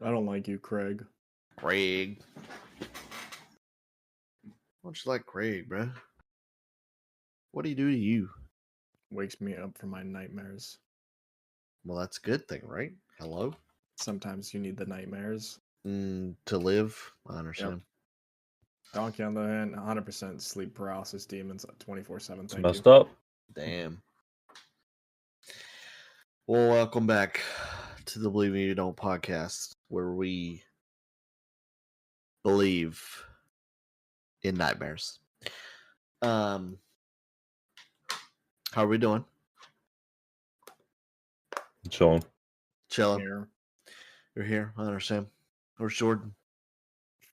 I don't like you, Craig. Craig. Why don't you like Craig, bro? What do you do to you? Wakes me up from my nightmares. Well, that's a good thing, right? Hello? Sometimes you need the nightmares. To live? I understand. Donkey on the hand, 100% sleep paralysis demons 24/7. It's Thank messed you. up. Damn. Well, welcome back to the Believe Me You Don't podcast, where we believe in nightmares. How are we doing? Chilling. Chilling. Here. You're here. I understand. Where's Jordan?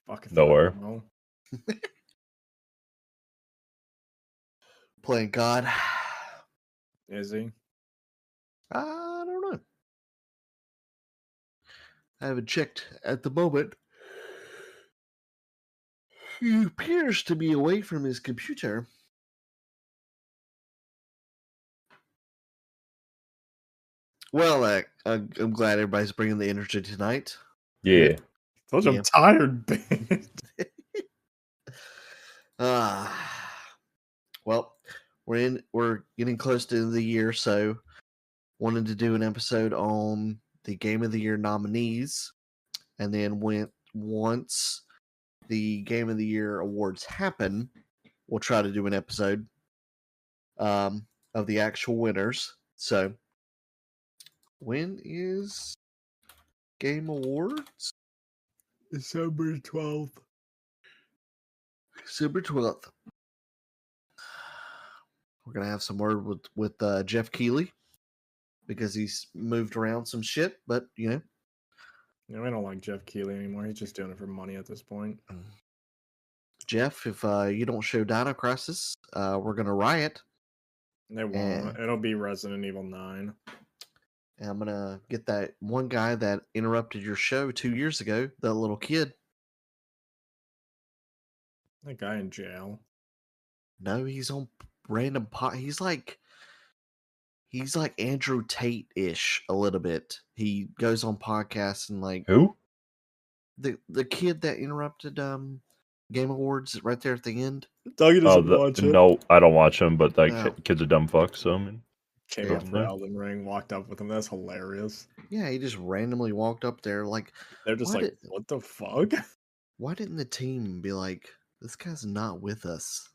Fucking Nowhere. No. Playing God. Is he? I don't know. I haven't checked at the moment. He appears to be away from his computer. Well, I'm glad everybody's bringing the energy tonight. Yeah. Told you Yeah. I'm tired, bitch. Well, we're getting close to the end of the year, so wanted to do an episode on the Game of the Year nominees, and then once the Game of the Year awards happen, we'll try to do an episode of the actual winners. So, when is Game Awards? December 12th. December 12th. We're gonna have some word with Jeff Keighley because he's moved around some shit, but you know. Yeah, we don't like Jeff Keighley anymore. He's just doing it for money at this point. Jeff, if you don't show Dino Crisis, we're gonna riot. They won't. It'll be Resident Evil 9. And I'm gonna get that one guy that interrupted your show 2 years ago, that little kid. That guy in jail. No, he's on random pot. He's like Andrew Tate-ish a little bit. He goes on podcasts and like Who? the kid that interrupted Game Awards right there at the end. Dougie doesn't watch it. No, I don't watch him, but like No. kid's a dumb fuck, so I mean, Came Yeah. up for Elden Ring, walked up with him. That's hilarious. Yeah, he just randomly walked up there like They're just Why like, did- what the fuck? why didn't the team be like, this guy's not with us?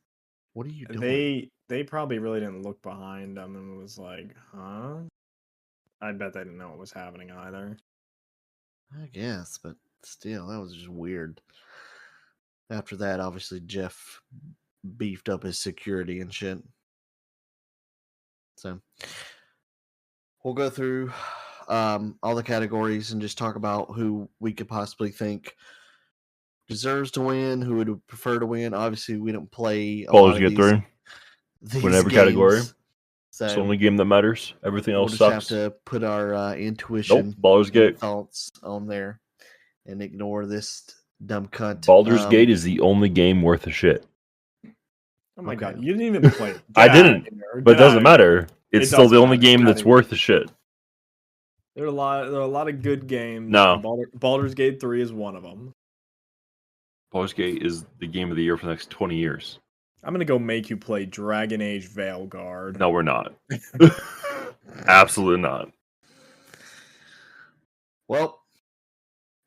What are you doing? They probably really didn't look behind them and was like, huh? I bet they didn't know what was happening either. I guess, but still, that was just weird. After that, obviously, Jeff beefed up his security and shit. So, we'll go through all the categories and just talk about who we could possibly think deserves to win, who would prefer to win. Obviously, we don't play a Ballers lot get of through. these Win every games, category. So It's the only game that matters. Everything we'll else just sucks. have to put our intuition, Baldur's Gate. thoughts on there, and ignore this dumb cunt. Baldur's Gate is the only game worth a shit. Oh my Okay. god, you didn't even play it. I Get outta didn't, here. but it Get outta doesn't here. matter. It's It still the doesn't only matter. game Get that's outta worth a shit. There are a lot of good games. No. and Baldur's Gate 3 is one of them. Baldur's Gate is the game of the year for the next 20 years. I'm gonna go make you play Dragon Age Veilguard. No, we're not. Absolutely not. Well,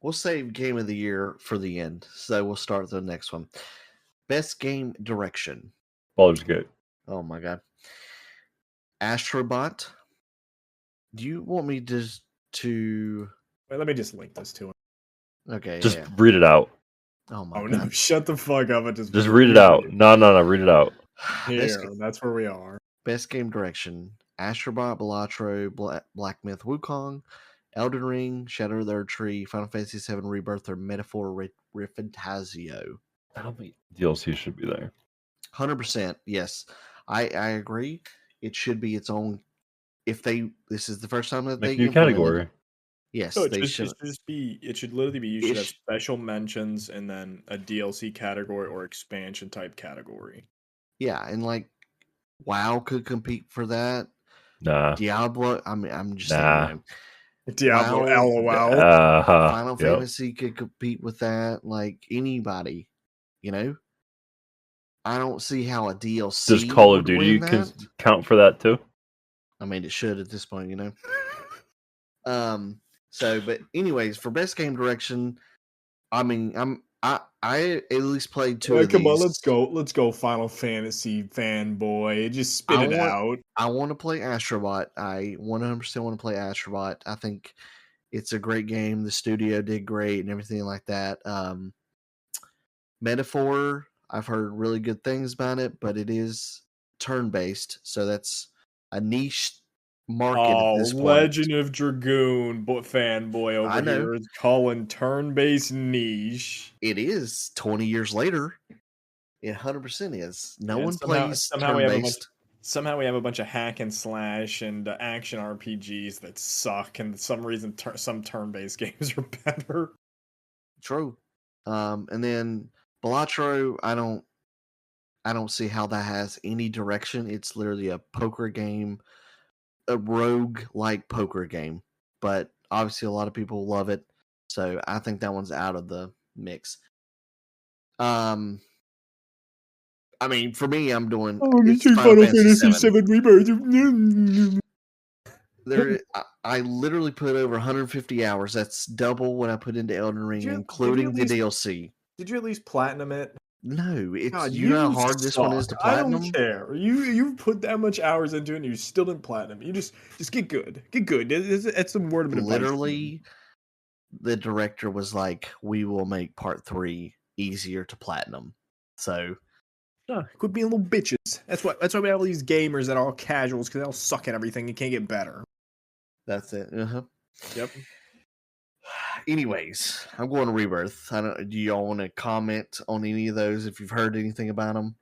we'll save Game of the Year for the end, so we'll start with the next one. Best Game Direction. Baldur's Gate. Oh my god. Astrobot. Do you want me to... Wait, let me just link this to him. Okay, Just yeah. read it out. Oh my Oh god. no, shut the fuck up and just Read it out. No, read it out. Here, that's where we are. Best Game Direction. Astrobot, Balatro, Black Myth Wukong, Elden Ring, Shadow of the Erdtree, Final Fantasy VII Rebirth, or Metaphor Rifantasio. I don't think DLC should be there. 100%, yes. I agree. It should be its own. This is the first time that Make they a new category. Yes, No, they should. it should literally be you should have special mentions and then a DLC category or expansion type category. Yeah, and like WoW could compete for that. Nah. Diablo. I mean, I'm just Nah. saying. Diablo, WoW, LOL. Final Yep. Fantasy could compete with that. Like anybody, you know. I don't see how a DLC Does Call of would win Duty that. count for that too? I mean, it should at this point, you know. But anyways, for best game direction, I mean, I at least played two of Come on, these. let's go, Final Fantasy fanboy. Just spit I it want out. I want to play Astrobot. I 100% want to play Astrobot. I think it's a great game. The studio did great and everything like that. Metaphor, I've heard really good things about it, but it is turn based, so that's a niche market at Oh, this point. Legend of Dragoon fanboy I over know here is calling turn-based niche. it is 20 years later. It 100% is. No And one plays turn based. somehow we have a bunch of hack and slash and action RPGs that suck, and for some reason some turn-based games are better. True. And then Balatro, I don't see how that has any direction. It's literally a poker game, a rogue like poker game. But obviously a lot of people love it. So I think that one's out of the mix. I mean, for me, I'm doing it's Final Fantasy VII. Rebirth. I literally put over 150 hours. That's double what I put into Elden Ring, Did you including at the least DLC. did you at least platinum it? No, it's God, you know how you hard this one is suck. to I don't platinum. care. You put that much hours into it and you still didn't platinum. You just get good. Get good. It's some word of advice. Literally, the director was like, "We will make part 3 easier to platinum." So Quit being little bitches. That's why we have all these gamers that are all casuals because they all suck at everything and can't get better. that's it. Uh-huh. Yep. Anyways, I'm going to Rebirth. I don't. Do y'all want to comment on any of those if you've heard anything about them?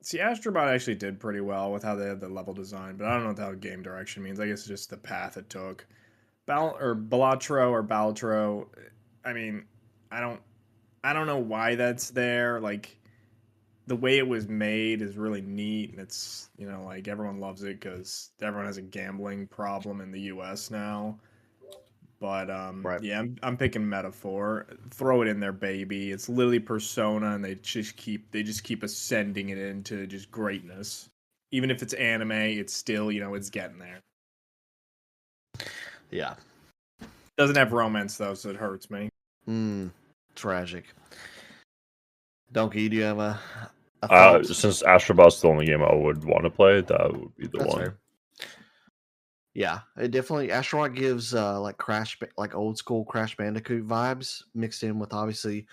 See, Astrobot actually did pretty well with how they had the level design, but I don't know what the hell game direction means. I guess it's just the path it took. Balatro. I mean, I don't, I don't know why that's there. Like the way it was made is really neat, and it's like everyone loves it because everyone has a gambling problem in the U.S. now. But Right. yeah, I'm picking Metaphor. Throw it in there, baby. It's literally Persona, and they just keep ascending it into just greatness. Even if it's anime, it's still it's getting there. Yeah. Doesn't have romance though, so it hurts me. Tragic. Donkey, do you have a thought? Since Astrobot's the only game I would want to play, that would be the That's one. fair. Yeah, it definitely Astrobot gives like old school Crash Bandicoot vibes mixed in with obviously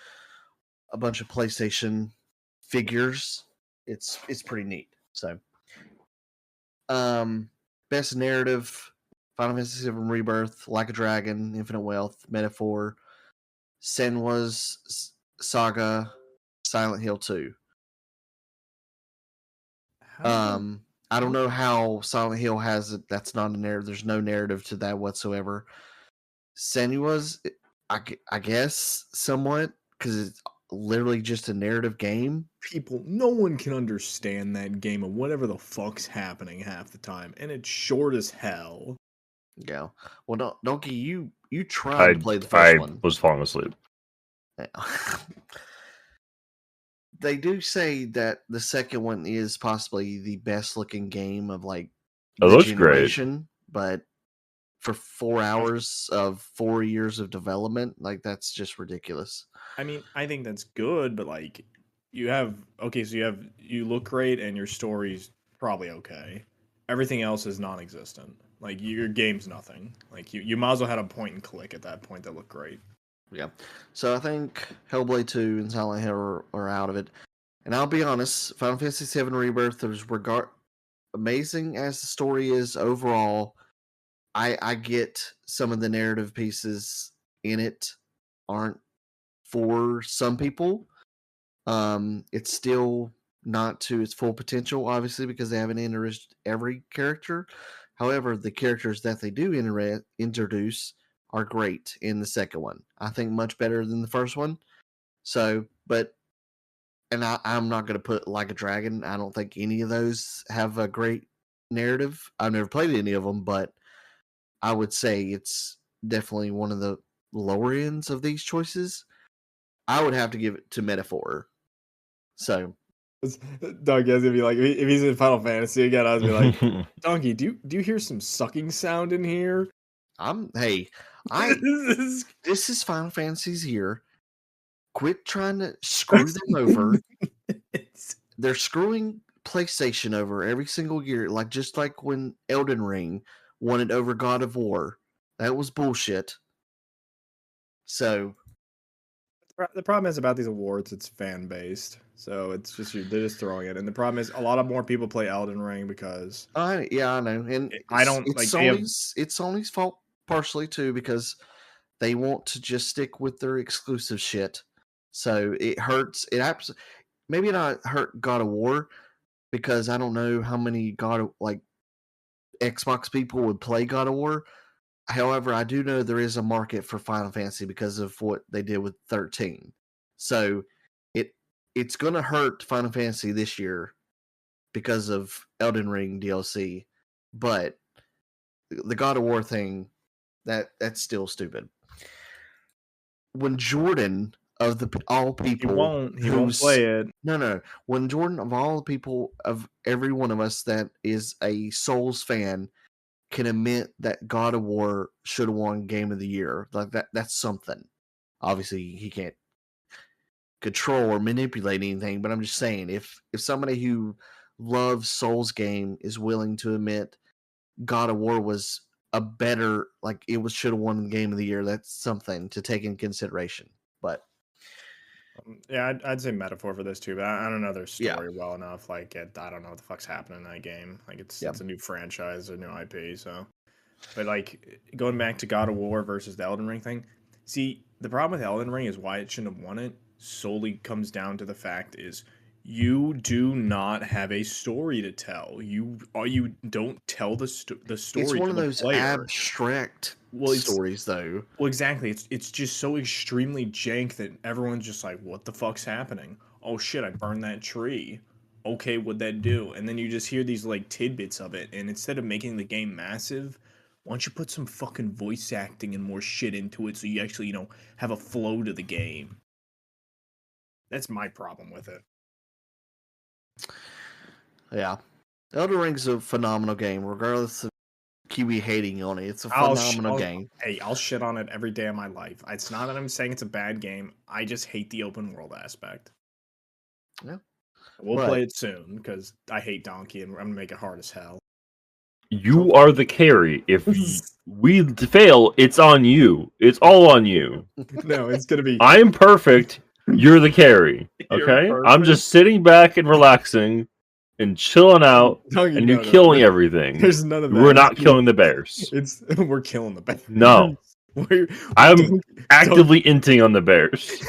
a bunch of PlayStation figures. It's pretty neat. So, best narrative: Final Fantasy VII Rebirth, Like a Dragon, Infinite Wealth, Metaphor, Senua's Saga, Silent Hill 2. I don't know how Silent Hill has it. That's not a narrative. There's no narrative to that whatsoever. Senua's, I guess, somewhat, because it's literally just a narrative game. No one can understand that game of whatever the fuck's happening half the time, and it's short as hell. Yeah. Well, Donkey, you tried to play the first one. Was falling asleep. They do say that the second one is possibly the best looking game of like It the looks great. generation, but for 4 hours of 4 years of development, like that's just ridiculous. I mean, I think that's good, but like you look great and your story's probably okay. Everything else is non-existent. Like your game's nothing. Like you might as well had a point and click at that point that looked great. Yeah. So I think Hellblade 2 and Silent Hill are out of it. And I'll be honest, Final Fantasy VII Rebirth is amazing as the story is overall. I get some of the narrative pieces in it aren't for some people. It's still not to its full potential, obviously, because they haven't introduced every character. However, the characters that they do introduce are great in the second one. I think much better than the first one. So, I'm not going to put Like a Dragon. I don't think any of those have a great narrative. I've never played any of them, but I would say it's definitely one of the lower ends of these choices. I would have to give it to Metaphor. So Donkey is gonna be like, if he's in Final Fantasy again, I was gonna be like, Donkey, do you hear some sucking sound in here? This is Final Fantasy's year. Quit trying to screw them over. They're screwing PlayStation over every single year, just like when Elden Ring won it over God of War. That was bullshit. So The problem is about these awards, it's fan based, so it's just they're just throwing it. And the problem is a lot of more people play Elden Ring because I know, and I don't it's like they have. Sony's fault partially too because they want to just stick with their exclusive shit. So it hurts. Maybe not hurt God of War because I don't know how many Xbox people would play God of War. However, I do know there is a market for Final Fantasy because of what they did with 13. So it's going to hurt Final Fantasy this year because of Elden Ring DLC, but the God of War thing that's still stupid. When Jordan of all people He won't play it. No. When Jordan of all the people of every one of us that is a Souls fan can admit that God of War should have won Game of the Year. Like that's something. Obviously, he can't control or manipulate anything, but I'm just saying if somebody who loves Souls game is willing to admit God of War was a better it should have won the Game of the Year, that's something to take in consideration. But yeah, I'd say Metaphor for this too, but I don't know their Yeah. story well enough. I don't know what the fuck's happening in that game. It's Yeah. a new franchise, a new IP. So, but going back to God of War versus the Elden Ring thing. See, the problem with Elden Ring is why it shouldn't have won it. Solely comes down to the fact is you do not have a story to tell. You don't tell the story it's one to of the those player. abstract Well, stories, though. Well, exactly. It's just so extremely jank that everyone's just like, "What the fuck's happening? Oh shit! I burned that tree. Okay, what'd that do?" And then you just hear these tidbits of it, and instead of making the game massive, why don't you put some fucking voice acting and more shit into it so you actually have a flow to the game? That's my problem with it. Yeah. Elden Ring's a phenomenal game, regardless of Kiwi hating on it. It's a phenomenal game. Hey, I'll shit on it every day of my life. It's not that I'm saying it's a bad game. I just hate the open world aspect. Yeah. We'll But- play it soon because I hate Donkey and I'm gonna make it hard as hell. You are the carry. If we fail, it's on you. It's all on you. No, it's gonna be. I am perfect. You're the carry. You're Okay? I'm perfect. just sitting back and relaxing and chilling out, Donkey, and no, you're no, killing everything. There's none of that. We're not killing the bears. We're killing the bears. No. We're I'm actively inting on the bears,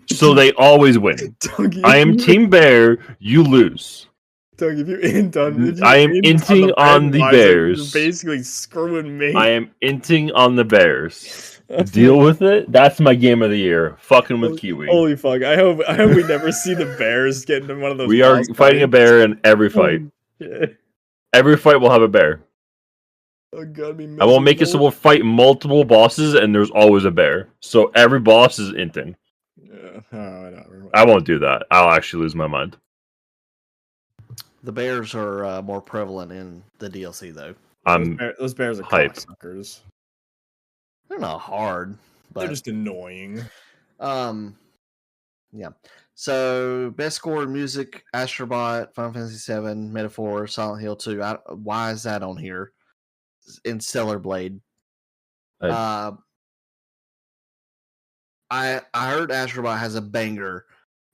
so they always win. Donkey, I am Team Bear. You lose. Donkey, if you int on, if you I am int inting on the Budweiser, bears. You're basically screwing me. I am inting on the bears. Deal with it. That's my game of the year. Fucking with Kiwi. Holy fuck! I hope we never see the bears get into one of those. We are fighting a bear in every fight. Yeah. Every fight will have a bear. Oh god, I will make it so we'll fight multiple bosses, and there's always a bear. So every boss is inting. Yeah, whatever. I won't do that. I'll actually lose my mind. The bears are more prevalent in the DLC, though. Those bears are hype. cocksuckers. They're not hard, but They're just annoying. Yeah. So best score in music: Astrobot, Final Fantasy VII, Metaphor, Silent Hill 2. Why is that on here? In Stellar Blade. I heard Astrobot has a banger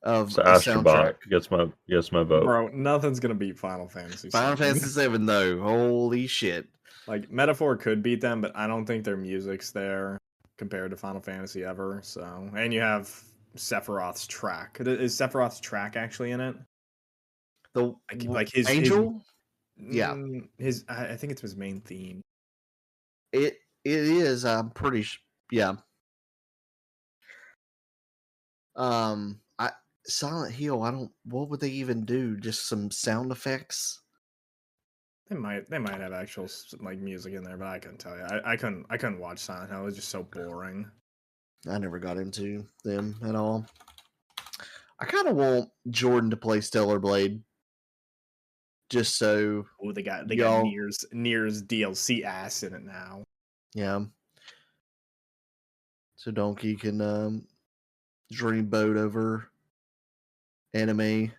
of So a Astrobot soundtrack. gets my vote. Bro, nothing's gonna beat Final Fantasy. Final Fantasy VII, though. Holy shit! Metaphor could beat them, but I don't think their music's there compared to Final Fantasy ever. So, and you have Sephiroth's track. Is Sephiroth's track actually in it? The his Angel. Yeah, I think it's his main theme. It is. I'm pretty. Yeah. Silent Hill. I don't. What would they even do? Just some sound effects. They might have actual like music in there, but I couldn't tell you. I couldn't watch Silent Hill. It was just so boring. I never got into them at all. I kind of want Jordan to play Stellar Blade, just so Oh, they got y'all, Near's DLC ass in it now. yeah. So Donkey can dreamboat over anime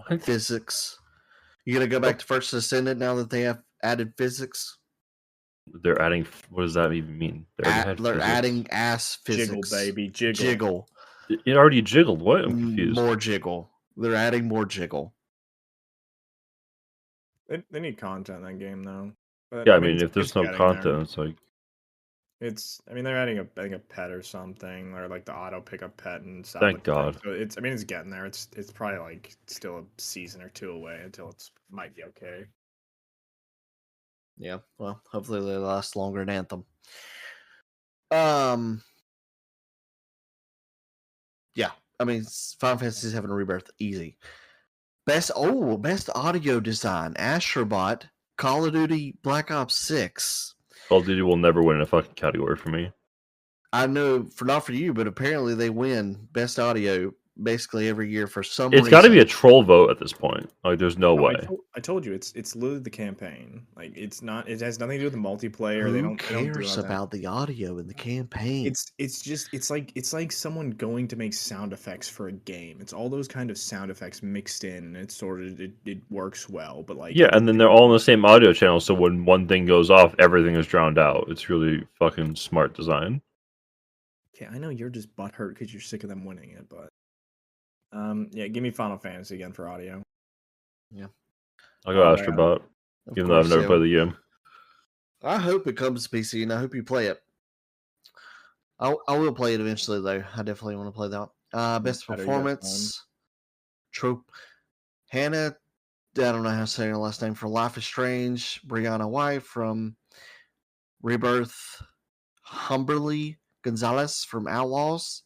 What? physics. You gonna go back to First Ascendant now that they have added physics? They're adding. What does that even mean? They already had They're physics. adding ass Jiggle, physics. baby, jiggle. Jiggle. It already jiggled. What? I'm confused. More jiggle. They're adding more jiggle. They need content in that game though. But, Yeah, I mean, if it's there's no getting there. content, it's like I mean, they're adding a pet or something, or like the auto pickup pet and stuff. Thank God. So I mean, it's getting there. It's probably like still a season or two away until it's might be okay. Yeah, well, hopefully they last longer than Anthem. Yeah, I mean, Final Fantasy VII Rebirth, easy. Best audio design, Astrobot, Call of Duty Black Ops 6. Call of Duty will never win a fucking category for me. I know, not for you, but apparently they win best audio basically every year for some It's reason. got to be a troll vote at this point. Like, there's no way. I told you, it's literally the campaign. Like, it's not. It has nothing to do with the multiplayer. Who They don't cares do that. about the audio in the campaign? It's like someone going to make sound effects for a game. It's all those kind of sound effects mixed in, and it's sort of it works well. But like, Yeah, and then they're all in the same audio channel, so when one thing goes off, everything is drowned out. It's really fucking smart design. okay, I know you're just butthurt because you're sick of them winning it, but yeah, give me Final Fantasy again for audio. Yeah, I'll go Oh, Astrobot, of even though I've course, never yeah. played the game. I hope it comes to PC, and I hope you play it. I will play it eventually, though. I definitely want to play that. Best Better you got performance, trope. Hannah, I don't know how to say her last name, for Life is Strange. Brianna White from Rebirth. Humberly Gonzalez from Outlaws.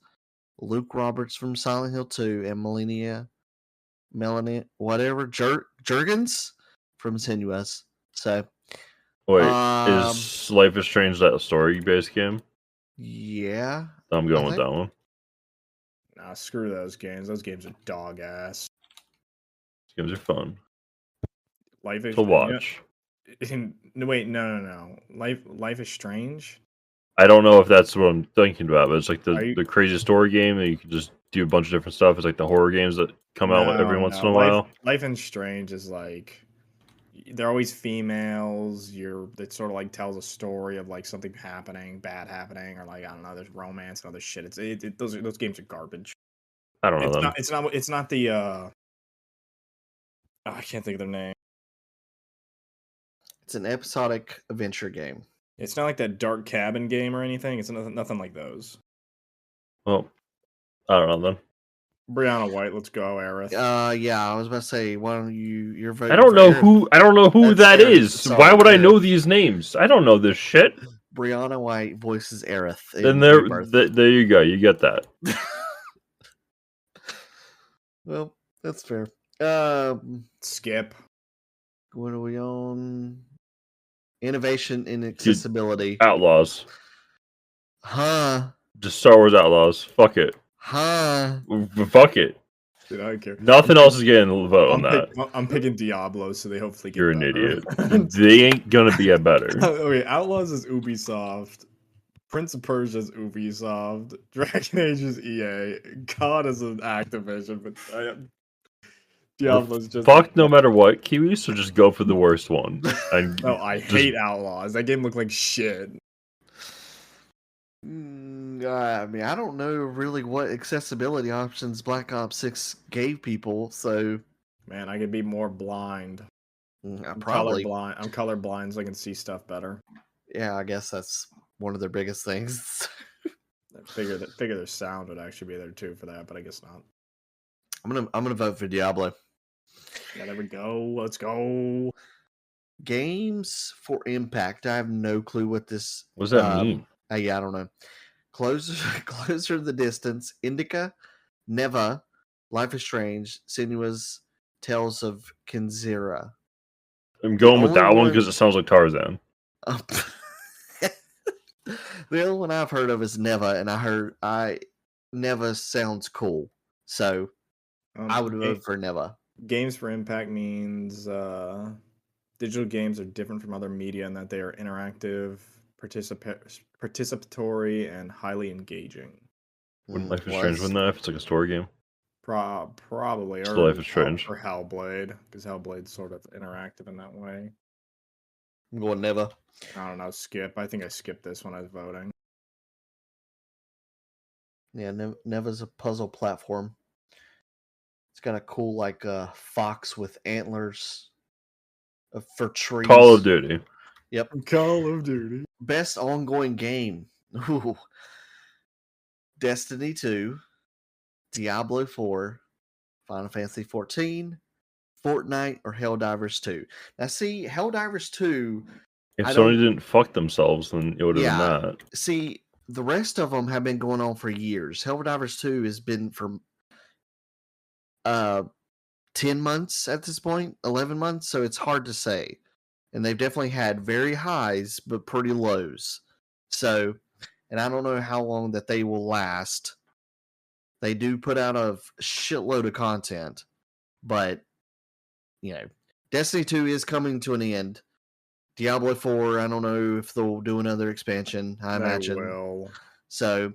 Luke Roberts from Silent Hill 2. And Melanie, whatever, Jurgens from Sinuous. So, Wait, um, is Life is Strange that story-based game? yeah. I'm going with that one. Nah, screw those games. Those games are dog ass. Games are fun Life is to watch. No, wait, no. Life is Strange. I don't know if that's what I'm thinking about, but it's like Are you- the crazy story game that you can just do a bunch of different stuff. It's like the horror games that come out every once in a while. Life is Strange is like they're always females. It sort of like tells a story of like something bad happening, or like I don't know, there's romance and other shit. Those games are garbage. I don't know them. It's not the I can't think of their name. It's an episodic adventure game. It's not like that Dark Cabin game or anything. It's nothing like those. Well, I don't know then. Brianna White, let's go, Aerith. Yeah, I was about to say, why don't you're voting? I don't know who That's that Aerith. is. Sorry, Why would I Aerith. know these names? I don't know this shit. Brianna White voices Aerith. Then there you go. You get that. Well, that's fair. Skip. What are we on? Innovation in accessibility. Outlaws. Huh? Just Star Wars Outlaws. Fuck it. Huh? Fuck it. Dude, I don't care. Nothing else is getting a vote on that. I'm picking Diablo, so they hopefully get You're an better. idiot. They ain't gonna be a better. Okay, Outlaws is Ubisoft. Prince of Persia is Ubisoft. Dragon Age is EA. God is an Activision, but Diablo's just Fuck no matter what, Kiwi, so just go for the worst one. And no, I hate Outlaws. That game looked like shit. I mean, I don't know really what accessibility options Black Ops 6 gave people, so Man, I could be more blind. I'm probably colorblind. I'm colorblind, so I can see stuff better. Yeah, I guess that's one of their biggest things. I figure their sound would actually be there too for that, but I guess not. I'm gonna vote for Diablo. Yeah, there we go. Let's go. Games for Impact. I have no clue what this. What does that mean? Yeah, I don't know. Closer the Distance, Indica, Neva, Life is Strange, Sinuous, Tales of Kinzira. I'm going with only that one one- because it sounds like Tarzan. The only one I've heard of is Neva, and Neva sounds cool, so I would vote for Neva. Games for Impact means digital games are different from other media in that they are interactive, participatory, and highly engaging. Wouldn't Life is Well, Strange that's- win that if it's like a story game? Probably, Still Life is Strange. or Hellblade, because Hellblade's sort of interactive in that way. I'm going Neva. I don't know, skip. I think I skipped this when I was voting. Yeah, Neva's a puzzle platform. It's got a cool like fox with antlers for trees. Call of Duty. Yep. Call of Duty. Best ongoing game. Ooh. Destiny 2, Diablo 4, Final Fantasy 14, Fortnite, or Helldivers 2. Now, see, Helldivers 2. If I Sony don't- didn't fuck themselves, then it would have Yeah. been that. See, the rest of them have been going on for years. Helldivers 2 has been for 10 months at this point, 11 months, so it's hard to say. And they've definitely had very highs, but pretty lows. So, and I don't know how long that they will last. They do put out a shitload of content, but, you know, Destiny 2 is coming to an end. Diablo 4, I don't know if they'll do another expansion, I imagine. Will. So,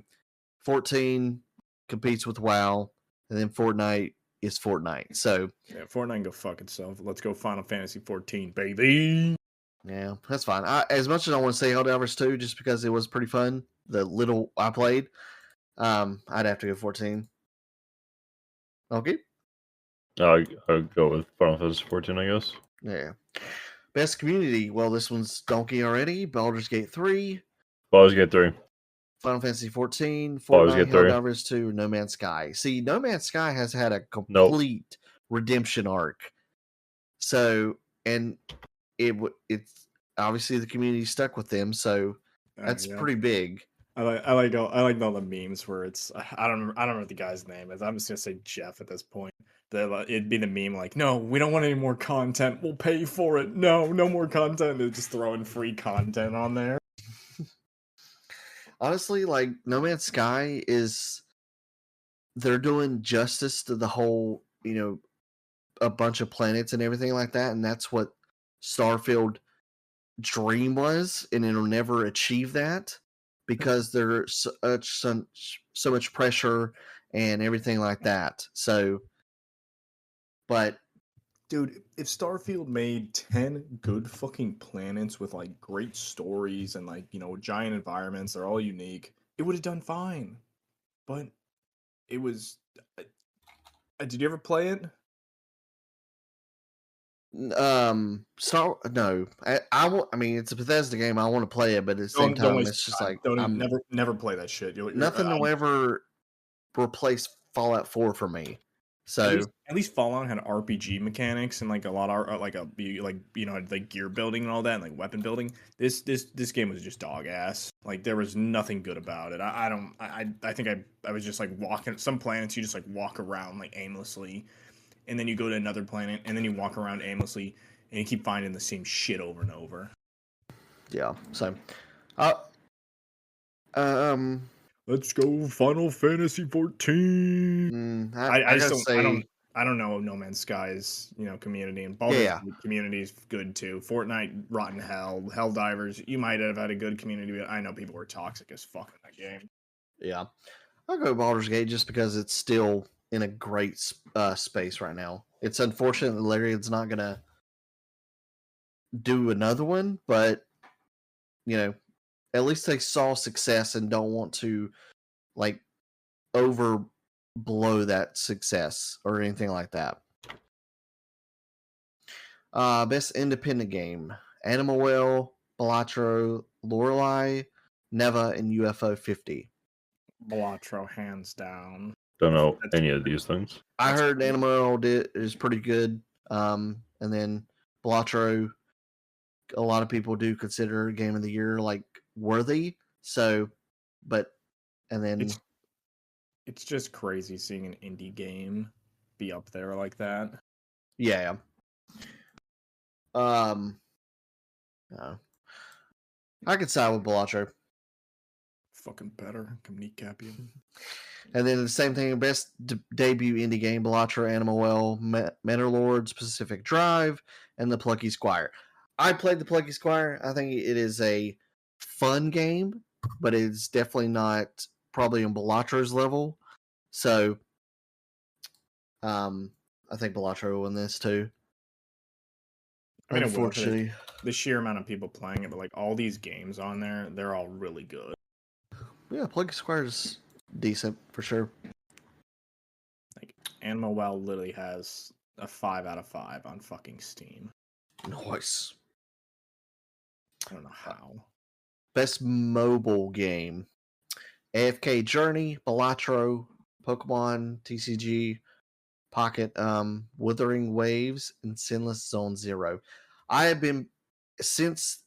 14 competes with WoW, and then Fortnite is Fortnite. So, Yeah, Fortnite can go fuck itself. Let's go Final Fantasy 14, baby. yeah, that's fine. As much as I want to say Helldivers 2, just because it was pretty fun, the little I played, I'd have to go 14. Okay. I'd go with Final Fantasy 14, I guess. Yeah. Best community. Well, this one's Donkey already. Baldur's Gate 3, Baldur's Gate 3. Final Fantasy 14, Baldur's Fortnite, Gate 3. Helldivers 2, No Man's Sky. See, No Man's Sky has had a complete redemption arc. So, and it's obviously the community stuck with them, so that's Yeah. pretty big. I like all the memes where it's I don't remember what the guy's name is. I'm just gonna say Jeff at this point. It'd be the meme like, no, we don't want any more content. We'll pay for it. No more content. They're just throwing free content on there. Honestly, like No Man's Sky they're doing justice to the whole, a bunch of planets and everything like that, and that's what Starfield dream was, and it'll never achieve that because there's so much pressure and everything like that. So, but Dude, if Starfield made 10 good fucking planets with like great stories and like, giant environments, they're all unique, it would have done fine. But it was did you ever play it? no, I mean, it's a Bethesda game. I want to play it, but at the same time, waste it's your just time. like Don't never play that shit. nothing will ever replace Fallout 4 for me. So at least Fallout had RPG mechanics and like a lot of like gear building and all that and like weapon building. This game was just dog ass. Like there was nothing good about it. I think I was just like walking some planets. You just like walk around like aimlessly, and then you go to another planet and then you walk around aimlessly and you keep finding the same shit over and over. yeah, so um. Let's go Final Fantasy 14. I don't know No Man's Sky's community, and Baldur's Gate community is good too. Fortnite, rotten hell, Helldivers. You might have had a good community, but I know people were toxic as fuck in that game. Yeah, I'll go Baldur's Gate just because it's still in a great space right now. It's unfortunate that Larian's not gonna do another one, but at least they saw success and don't want to like overblow that success or anything like that. Best independent game: Animal Well, Balatro, Lorelei, Neva, and UFO 50. Balatro, hands down. Don't know any of these things. I heard Animal Well is pretty good. And then Balatro, a lot of people do consider Game of the Year like worthy. So, and then it's just crazy seeing an indie game be up there like that. Yeah. No. I could side with Balatro. Fucking better. Come kneecap you. And then the same thing, best debut indie game, Balatro, Animal Well, Lords, Pacific Drive, and The Plucky Squire. I played The Plucky Squire. I think it is a fun game, but it's definitely not probably on Balatro's level. So, I think Balatro will win this too. I mean, Unfortunately, the sheer amount of people playing it, but like all these games on there, they're all really good. yeah, Plucky Squire is decent for sure. Like Animal Well literally has a 5 out of 5 on fucking Steam. Nice. I don't know how. Best mobile game: AFK Journey, Balatro, Pokemon TCG, Pocket, Wuthering Waves, and Sinless Zone Zero. I have been since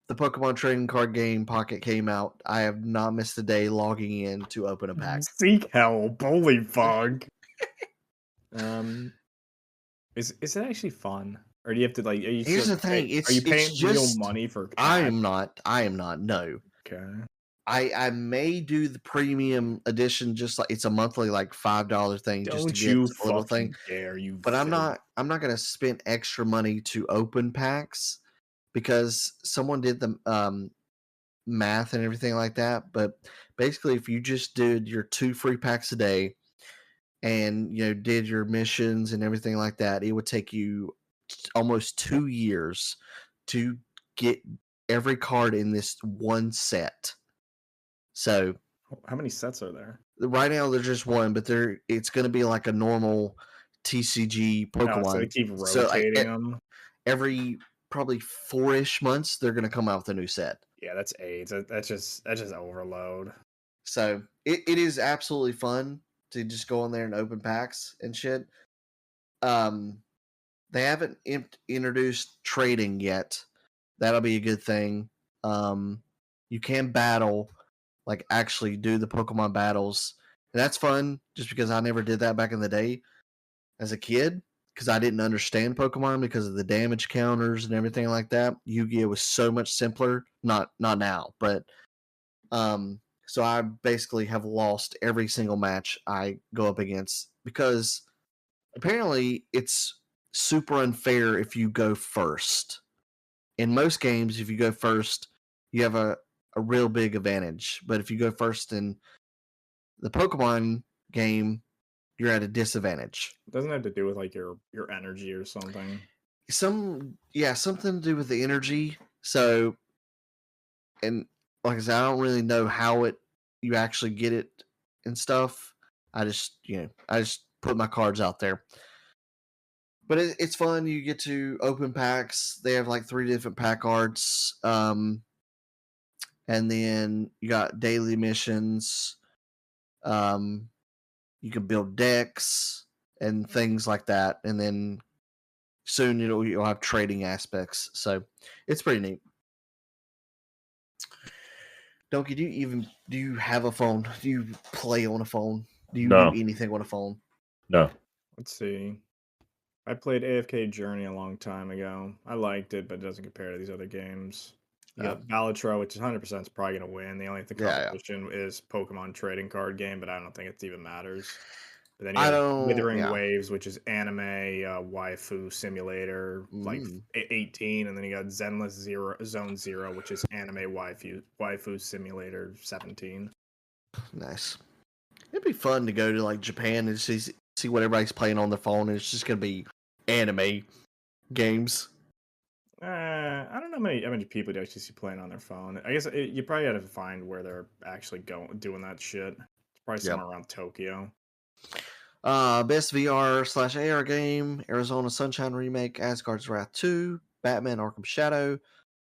the Pokemon trading card game Pocket came out. I have not missed a day logging in to open a pack. Seek help, holy fuck. Is it actually fun, or do you have to like? Here's the thing: are you paying it's real just money for? I am not. No. Okay. I may do the premium edition, just like it's a monthly like $5 thing just to Don't get you a little thing. fucking dare, you! But I'm fib. not gonna spend extra money to open packs because someone did the math and everything like that. But basically, if you just did your 2 free packs a day and did your missions and everything like that, it would take you almost 2 years to get every card in this one set. So How many sets are there? right now there's just one, but it's going to be like a normal TCG Pokemon. So they keep So rotating them. every probably 4-ish months they're going to come out with a new set. Yeah, that's AIDS. That's just overload. So it is absolutely fun to just go in there and open packs and shit. They haven't introduced trading yet. That'll be a good thing. You can battle, like actually do the Pokemon battles. And that's fun just because I never did that back in the day as a kid because I didn't understand Pokemon because of the damage counters and everything like that. Yu-Gi-Oh was so much simpler. Not now, but so I basically have lost every single match I go up against because apparently it's super unfair if you go first. In most games, if you go first, you have a real big advantage. But if you go first in the Pokemon game, you're at a disadvantage. Doesn't it have to do with like your energy or something? Something to do with the energy. So, and like I said, I don't really know how you actually get it and stuff. I just put my cards out there. But it's fun. You get to open packs. They have like 3 different pack arts. And then you got daily missions. You can build decks and things like that. And then soon you'll have trading aspects. So it's pretty neat. Donkey, do you have a phone? Do you play on a phone? Do you No. do anything on a phone? No. Let's see. I played AFK Journey a long time ago. I liked it, but it doesn't compare to these other games. You got Balatro, which is 100% is probably going to win. The only competition is Pokemon trading card game, but I don't think it even matters. But then you have Withering Waves, which is anime waifu simulator, like 18, and then you got Zenless Zone Zero, which is anime waifu simulator 17. Nice. It'd be fun to go to like Japan and see what everybody's playing on their phone, and it's just gonna be anime games. I don't know how many people do actually see playing on their phone. I guess you probably have to find where they're actually doing that shit. It's probably somewhere around Tokyo. Best VR/AR game: Arizona Sunshine Remake, Asgard's Wrath 2, Batman: Arkham Shadow,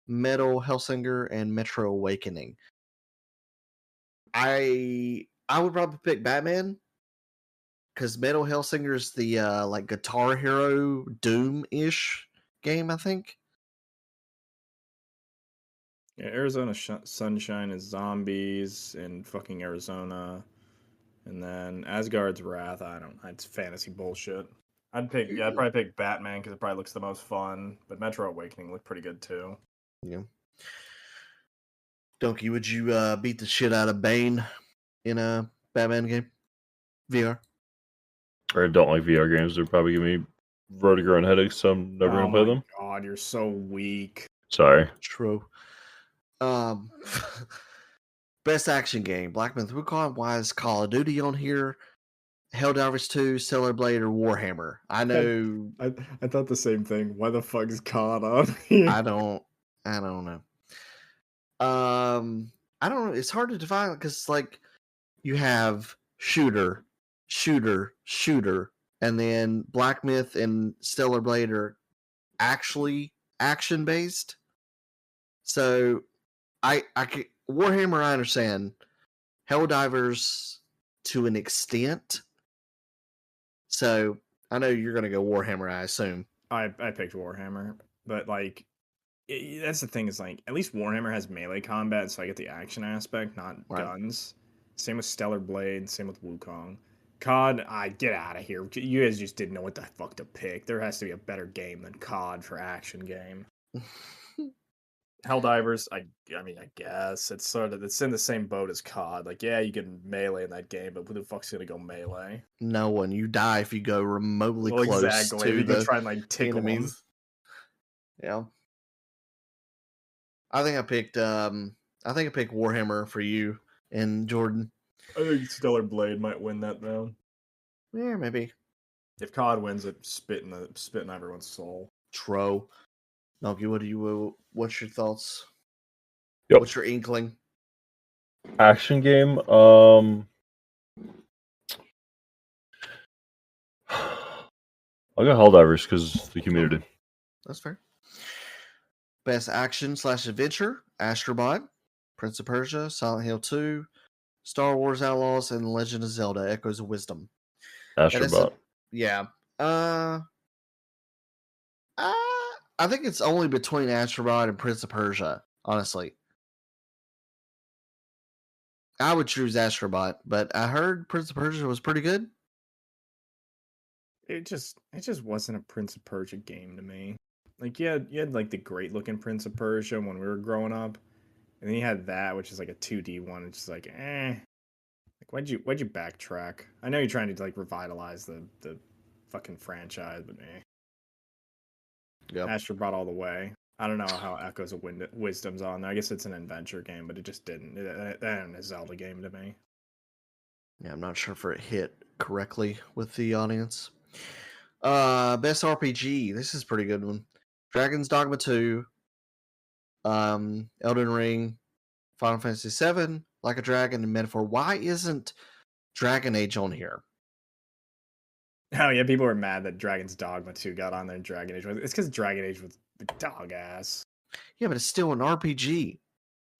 Metal Hellsinger, and Metro Awakening. I would probably pick Batman because Metal Hellsinger is the like Guitar Hero Doom-ish game, I think. Yeah, Arizona Sunshine is zombies in fucking Arizona, and then Asgard's Wrath. It's fantasy bullshit. I'd probably pick Batman because it probably looks the most fun. But Metro Awakening looked pretty good too. Yeah. Donkey, would you beat the shit out of Bane in a Batman game? VR? I don't like VR games. They're probably giving me vertigo and headaches, so I'm never Oh gonna play my them. god, you're so weak. Sorry. True. Um, best action game: Black Myth Wukong. Why is Call of Duty on here? Helldivers 2, Stellar Blade, or Warhammer? I know. I thought the same thing. Why the fuck is COD on here? I don't know. I don't know. It's hard to define because like you have shooter, and then Black Myth and Stellar Blade are actually action based. So Warhammer I understand, Helldivers to an extent. So I know you're gonna go Warhammer, I assume. I picked Warhammer, but like that's the thing is like at least Warhammer has melee combat, so I get the action aspect, not Right. guns. Same with Stellar Blade, same with Wukong. COD, get out of here. You guys just didn't know what the fuck to pick. There has to be a better game than COD for action game. Helldivers, I mean, I guess it's it's in the same boat as COD. Like, yeah, you can melee in that game, but who the fuck's gonna go melee? No one. You die if you go remotely close exactly. If to you go the try and like tickle them. enemies. Yeah. I think I picked Warhammer for you and Jordan. I think Stellar Blade might win that though. Yeah, maybe. If COD wins it, spitting everyone's soul. Tro. Noki, what's your thoughts? Yep. What's your inkling? Action game. I'll go Helldivers because the community. That's fair. Best action / adventure: Astrobot, Prince of Persia, Silent Hill 2, Star Wars Outlaws, and Legend of Zelda: Echoes of Wisdom. Astrobot. Yeah. I think it's only between Astrobot and Prince of Persia, honestly. I would choose Astrobot, but I heard Prince of Persia was pretty good. It just wasn't a Prince of Persia game to me. Like you had like the great looking Prince of Persia when we were growing up, and then you had that, which is like a 2D one. It's just like, like why'd you backtrack? I know you're trying to like revitalize the fucking franchise, but Yep. Astrobot all the way. I don't know how Echoes of Wisdom's on there. I guess it's an adventure game, but it just didn't. That ain't a Zelda game to me. Yeah, I'm not sure if it hit correctly with the audience. Best RPG. This is a pretty good one. Dragon's Dogma 2, Elden Ring, Final Fantasy 7, Like a Dragon, and Metaphor. Why isn't Dragon Age on here? Oh yeah, people were mad that Dragon's Dogma 2 got on there and Dragon Age. It's because Dragon Age was the dog ass. Yeah, but it's still an RPG.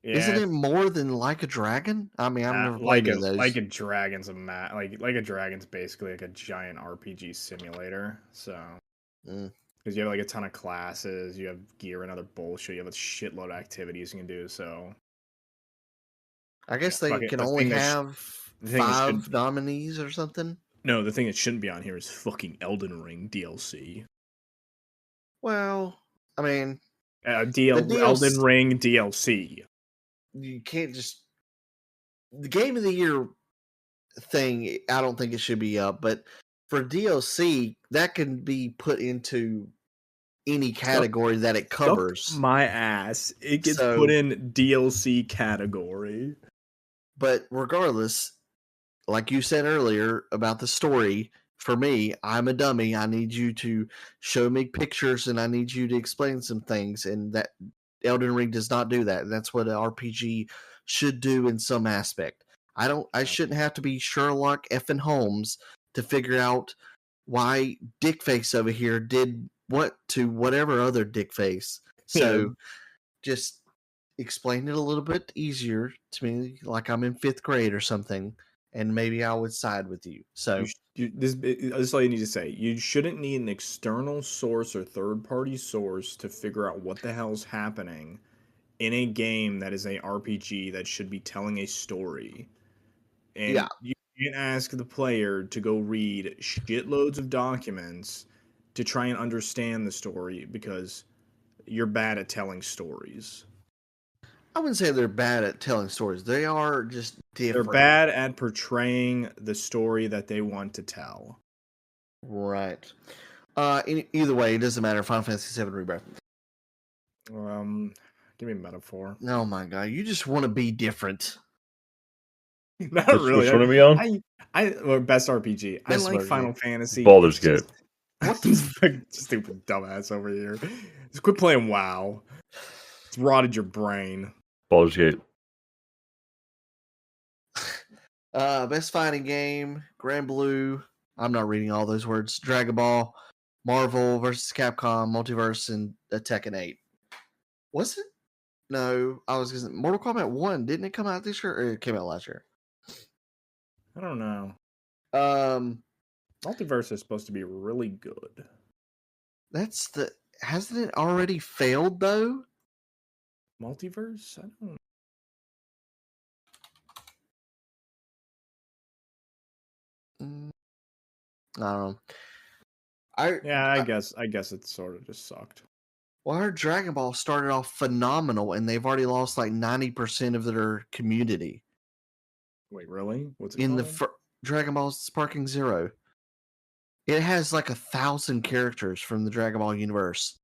Yeah, Isn't it more than Like a Dragon? I mean, I've never played any of those. Like a Dragon's like a Dragon's basically like a giant RPG simulator. So because you have like a ton of classes, you have gear and other bullshit, you have a shitload of activities you can do. So I guess they can only have 5 nominees or something. No, the thing that shouldn't be on here is fucking Elden Ring DLC. Well, I mean, Elden Ring DLC. You can't just the Game of the Year thing. I don't think it should be up, but for DLC, that can be put into any category that it covers. My ass, it gets put in DLC category. But regardless, like you said earlier about the story, for me, I'm a dummy. I need you to show me pictures and I need you to explain some things. And that Elden Ring does not do that. That's what an RPG should do in some aspect. I shouldn't have to be Sherlock effing Holmes to figure out why Dickface over here did what to whatever other Dickface. So just explain it a little bit easier to me, like I'm in 5th grade or something, and maybe I would side with you. So this is all you need to say. You shouldn't need an external source or third-party source to figure out what the hell's happening in a game that is a RPG that should be telling a story. And you can't ask the player to go read shitloads of documents to try and understand the story because you're bad at telling stories. I wouldn't say they're bad at telling stories. They are just They're different. bad at portraying the story that they want to tell. Right. Either way, it doesn't matter. Final Fantasy VII Rebirth. Give me a metaphor. Oh my god, you just want to be different. Not Which really. one are we on? Or best RPG. I Best like RPG. Final Fantasy. Baldur's It's just- Gate. What the stupid dumbass over here? Just quit playing WoW. It's rotted your brain. Baldur's Gate. Best fighting game, Grand Blue. I'm not reading all those words. Dragon Ball, Marvel versus Capcom, Multiverse, and Tekken 8. Was it? No, I was gonna Mortal Kombat 1. Didn't it come out this year, or it came out last year? I don't know. Um, Multiverse is supposed to be really good. that's the. Hasn't it already failed though? Multiverse? I don't. I don't know. I guess it sort of just sucked. Well, I heard Dragon Ball started off phenomenal, and they've already lost like 90% of their community Wait, really? What's it in called? the Dragon Ball Sparking Zero. It has like 1,000 characters from the Dragon Ball universe,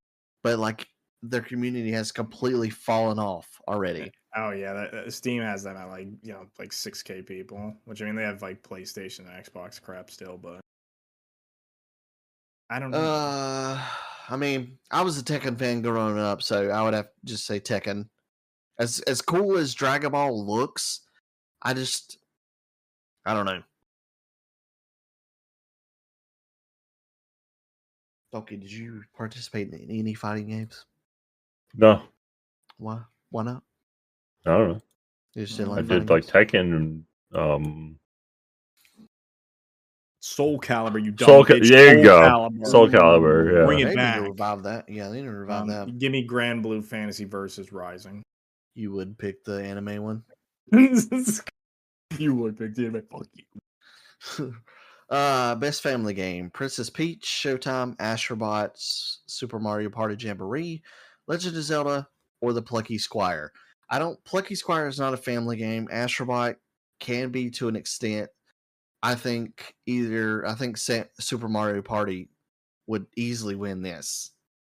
but like their community has completely fallen off already. Oh yeah, Steam has that at like 6K people, which I mean they have like PlayStation and Xbox crap still, but I don't know. I mean, I was a Tekken fan growing up, so I would have to just say Tekken. As cool as Dragon Ball looks, I don't know. Okay, did you participate in any fighting games? No, Why? Why not? I don't know. You just didn't I like did fighting like games? Tekken and Soul Calibur, you dumb Soul bitch. there you go. Calibur. Soul Calibur, yeah. Bring it They need back. to revive that. Yeah, they need to revive that. Give me Grand Blue Fantasy versus Rising. You would pick the anime one. You would pick the anime. Fuck you. Best family game: Princess Peach, Showtime, Astrobots, Super Mario Party Jamboree, Legend of Zelda, or the Plucky Squire. Plucky Squire is not a family game. Astrobot can be to an extent. I think Super Mario Party would easily win this.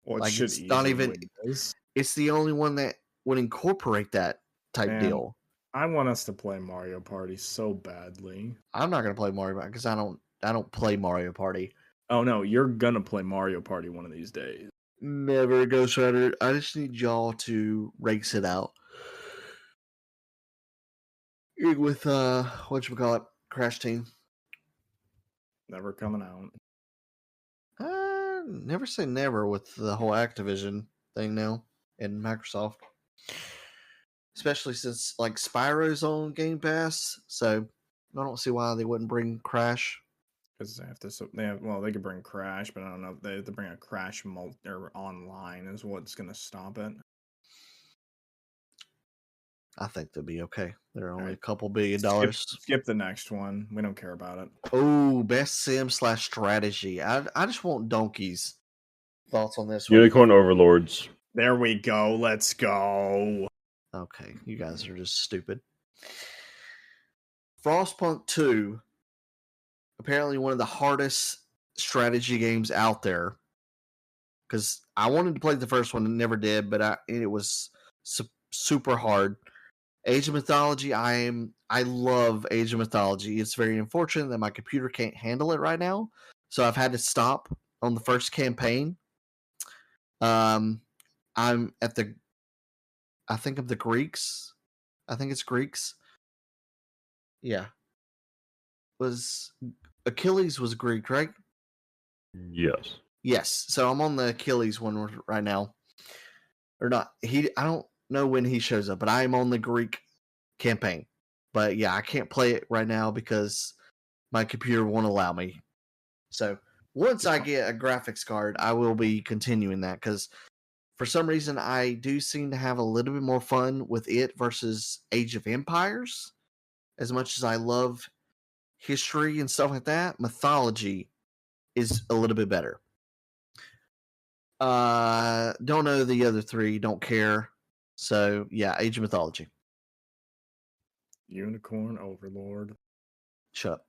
Well, it Like, should it's not easily even. win this. It's the only one that would incorporate that type Man, deal. I want us to play Mario Party so badly. I'm not gonna play Mario Party because I don't play Mario Party. Oh no, you're gonna play Mario Party one of these days. Never Ghost Rider. I just need y'all to race it out. With whatchamacallit, Crash Team. Never coming out. Never say never with the whole Activision thing now and Microsoft. Especially since like Spyro's on Game Pass, so I don't see why they wouldn't bring Crash. Because they could bring Crash, but I don't know if they have to bring a Crash or online is what's gonna stop it. I think they'll be okay. They're only Right. a couple $1 billion. Skip the next one. We don't care about it. Oh, best sim/strategy. I just want donkeys. Thoughts on this one? Unicorn Overlords. There we go. Let's go. Okay, you guys are just stupid. Frostpunk 2, apparently one of the hardest strategy games out there. Because I wanted to play the first one and never did, but it was super hard. Age of Mythology, I love Age of Mythology. It's very unfortunate that my computer can't handle it right now, so I've had to stop on the first campaign. I'm at I think of the Greeks. I think it's Greeks. Yeah. Achilles was Greek, right? Yes. Yes. So I'm on the Achilles one right now. Or not. I don't know when he shows up, but I am on the Greek campaign. But yeah, I can't play it right now because my computer won't allow me. So once I get a graphics card, I will be continuing that because for some reason I do seem to have a little bit more fun with it versus Age of Empires. As much as I love history and stuff like that, mythology is a little bit better. Don't know the other three, don't care. So yeah, Age of Mythology. Unicorn Overlord. Shut up.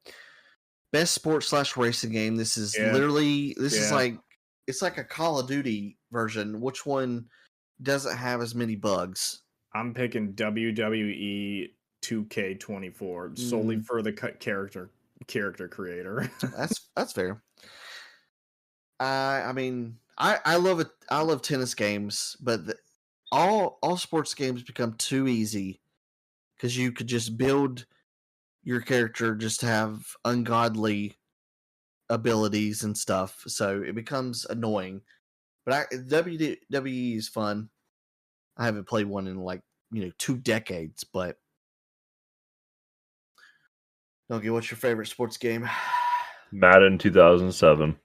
Best sports / racing game. This is Yeah. literally is Yeah. like it's like a Call of Duty version. Which one doesn't have as many bugs? I'm picking WWE 2K24 solely for the character creator. That's fair. I mean, I love it. I love tennis games, but all sports games become too easy because you could just build your character just to have ungodly abilities and stuff, so it becomes annoying. But WWE is fun. I haven't played one in like 2 decades, but okay, what's your favorite sports game? Madden 2007.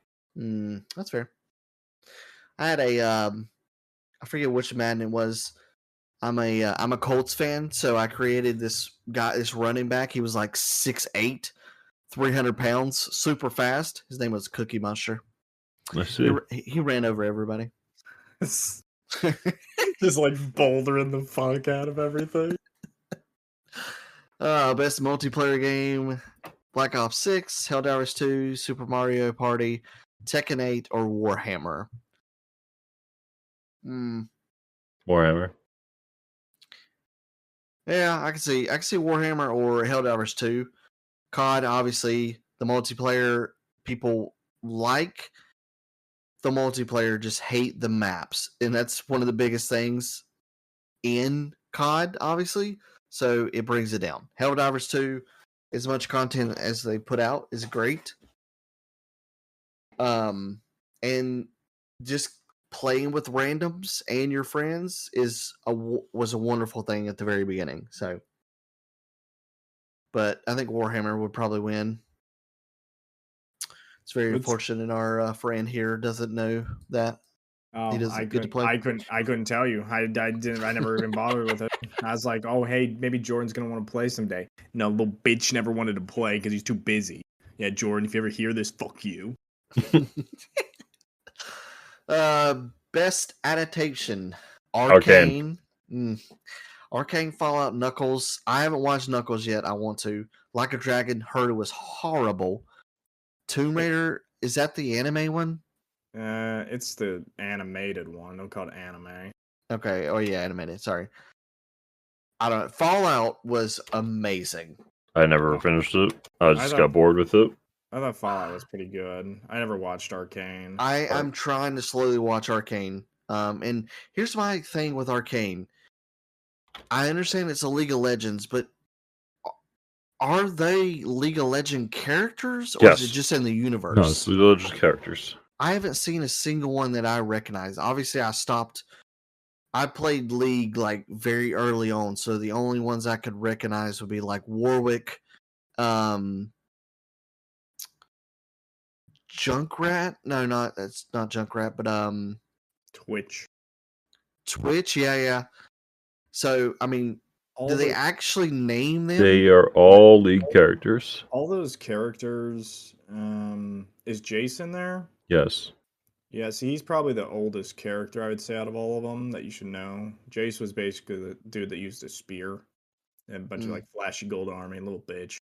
That's fair. I had a I forget which Madden it was. I'm a Colts fan, so I created this running back. He was like 6'8", 300 pounds, super fast. His name was Cookie Monster. Let's see. He ran over everybody. Just like bouldering the fuck out of everything. Best multiplayer game: Black Ops 6, Helldivers 2, Super Mario Party, Tekken 8, or Warhammer. Warhammer. Yeah, I can see Warhammer or Helldivers 2. COD, obviously, the multiplayer people like. The multiplayer just hate the maps, and that's one of the biggest things in COD, obviously. So it brings it down. Helldivers 2, as much content as they put out, is great. And just playing with randoms and your friends was a wonderful thing at the very beginning. So, but I think Warhammer would probably win. It's very unfortunate our friend here doesn't know that. Oh, he doesn't get to play. I couldn't tell you. I never even bothered with it. I was like, oh hey, maybe Jordan's gonna want to play someday. No, little bitch never wanted to play because he's too busy. Yeah, Jordan, if you ever hear this, fuck you. Best adaptation: Arcane. Arcane, Fallout, Knuckles. I haven't watched Knuckles yet. I want to. Like a Dragon, heard it was horrible. Tomb Raider, is that the anime one? It's the animated one. Don't call it anime. Okay. Oh yeah, animated. Sorry. I don't know. Fallout was amazing. I never finished it. I just got bored with it. I thought Fallout was pretty good. I never watched Arcane. I'm trying to slowly watch Arcane. And here's my thing with Arcane. I understand it's a League of Legends, but are they League of Legends characters, or is it just in the universe? No, it's League of Legends characters. I haven't seen a single one that I recognize. Obviously, I played League like very early on, so the only ones I could recognize would be like Warwick, Junkrat. No, that's not Junkrat, but Twitch. Yeah. So I mean, do they actually name them? They are all League characters. All those characters. Is Jason there? Yes. Yeah, see, he's probably the oldest character, I would say, out of all of them that you should know. Jace was basically the dude that used a spear and a bunch of like flashy gold army, little bitch.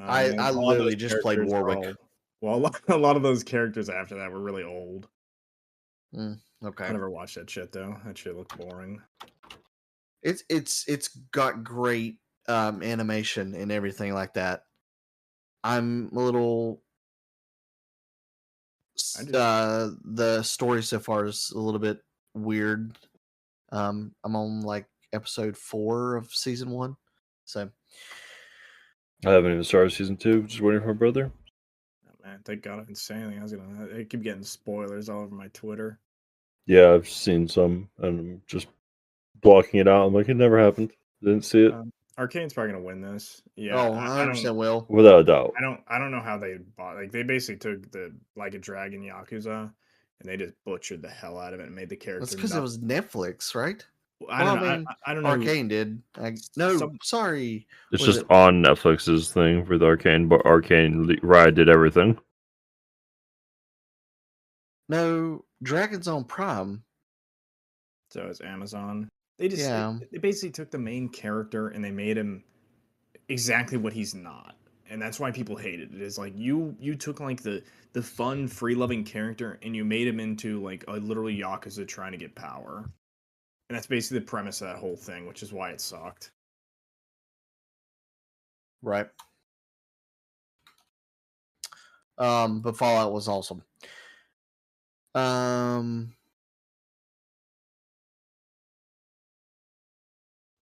I literally just played Warwick. Well, a lot of those characters after that were really old. Okay. I never watched that shit though. That shit looked boring. It's got great animation and everything like that. I'm a little. The story so far is a little bit weird. I'm on like episode 4 of season 1, so I haven't even started season 2. Just waiting for my brother. Oh, man, thank God I didn't say anything. I keep getting spoilers all over my Twitter. Yeah, I've seen some, and I'm just blocking it out. I'm like, it never happened. Didn't see it. Arcane's probably gonna win this. Yeah. Oh, I understand. Well, without a doubt. I don't know how they bought. Like they basically took the Like a Dragon Yakuza, and they just butchered the hell out of it and made the character. That's because it was Netflix, right? I Well, don't I know. mean, I don't know. Arcane did. No, Some sorry. It's Was just it? on Netflix's thing with Arcane, but Ride did everything. No, Dragon's on Prime. so it's Amazon. They just Yeah. they basically took the main character and they made him exactly what he's not. And that's why people hated it. Is like you took like the fun, free loving character and you made him into like a literally Yakuza trying to get power. And that's basically the premise of that whole thing, which is why it sucked. Right. But Fallout was awesome.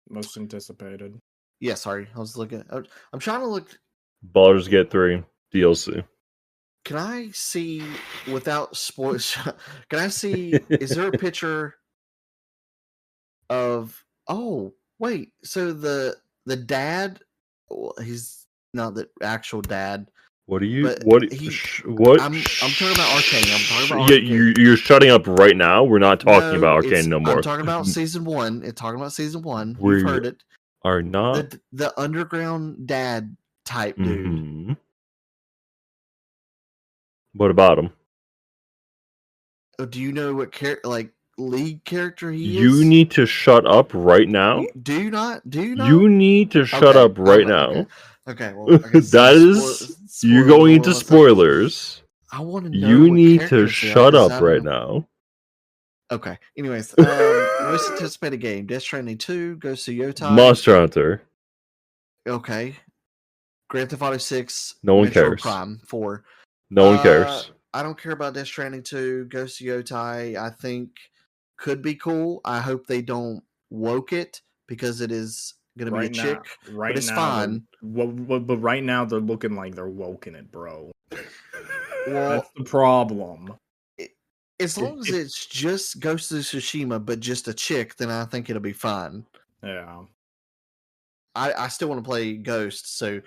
Most anticipated. Yeah, sorry. I was looking. I'm trying to look. Baldur's Gate 3 DLC. Can I see without spoilers? Can I see? Is there a picture of? Oh, wait. So the dad, well, he's not the actual dad, What are you? but What? he. What? I'm talking about Arcane. I'm talking about Yeah, Arcane. you're shutting up right now. We're not talking about No, Arcane no more. I'm talking about season one. It's talking about season one. You've We heard it. are not. The underground dad type dude. Mm-hmm. What about him? Do you know what league character he You is? need to shut up right now. Do you not? Do you know? You need to shut up right now. Okay. Okay. Well, I guess That is you're spoiler going alert into on a second. spoilers. I want to know You what need to characters they are, shut 'cause up I don't right know. now. Okay. Anyways, most anticipated game: Death Stranding 2, Ghost of Yotai. Monster Hunter. Okay. Grand Theft Auto 6, No one Metroid cares. Prime 4. No one cares. I don't care about Death Stranding 2, Ghost of Yotai. I think could be cool. I hope they don't woke it because it is going to be a chick, but it's fine. But right now they're looking like they're woken it, bro. Well, That's the problem. As long as it's just Ghost of Tsushima, but just a chick, then I think it'll be fine. Yeah. I still want to play Ghost, so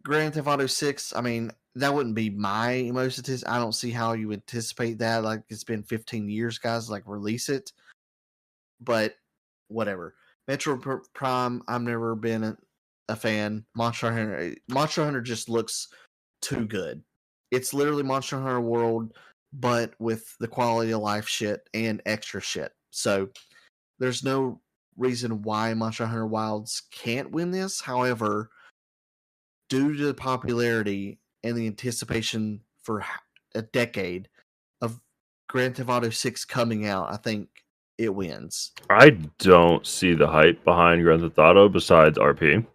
Grand Theft Auto 6, I mean, that wouldn't be my most I don't see how you anticipate that. Like, it's been 15 years, guys. Like, release it. But, whatever. Metro Prime, I've never been a fan. Monster Hunter just looks too good. It's literally Monster Hunter World, but with the quality of life shit and extra shit. So, there's no reason why Monster Hunter Wilds can't win this. However, due to the popularity and the anticipation for a decade of Grand Theft Auto 6 coming out, I think it wins. I don't see the hype behind Grand Theft Auto besides RP.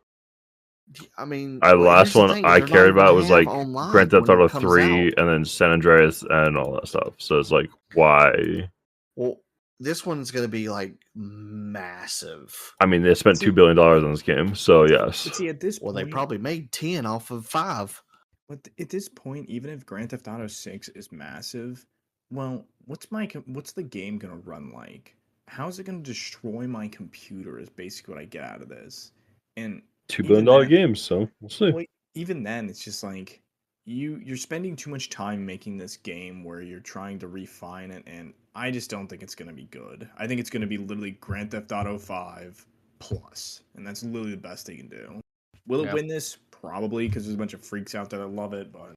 I mean, The last one I cared about was like Grand Theft Auto 3 and then San Andreas and all that stuff. So it's like, why? Well, this one's going to be like massive. I mean, they spent $2 billion on this game, so yes. But see, at this Well, point, they probably made 10 off of 5. But at this point, even if Grand Theft Auto 6 is massive, well, what's the game gonna run like? How is it gonna destroy my computer? Is basically what I get out of this. And $2 even billion then, games, so we'll see. well, even then, it's just like you're spending too much time making this game where you're trying to refine it, and I just don't think it's gonna be good. I think it's gonna be literally Grand Theft Auto 5 plus, and that's literally the best they can do. Will it win this? Probably, because there's a bunch of freaks out there that love it, but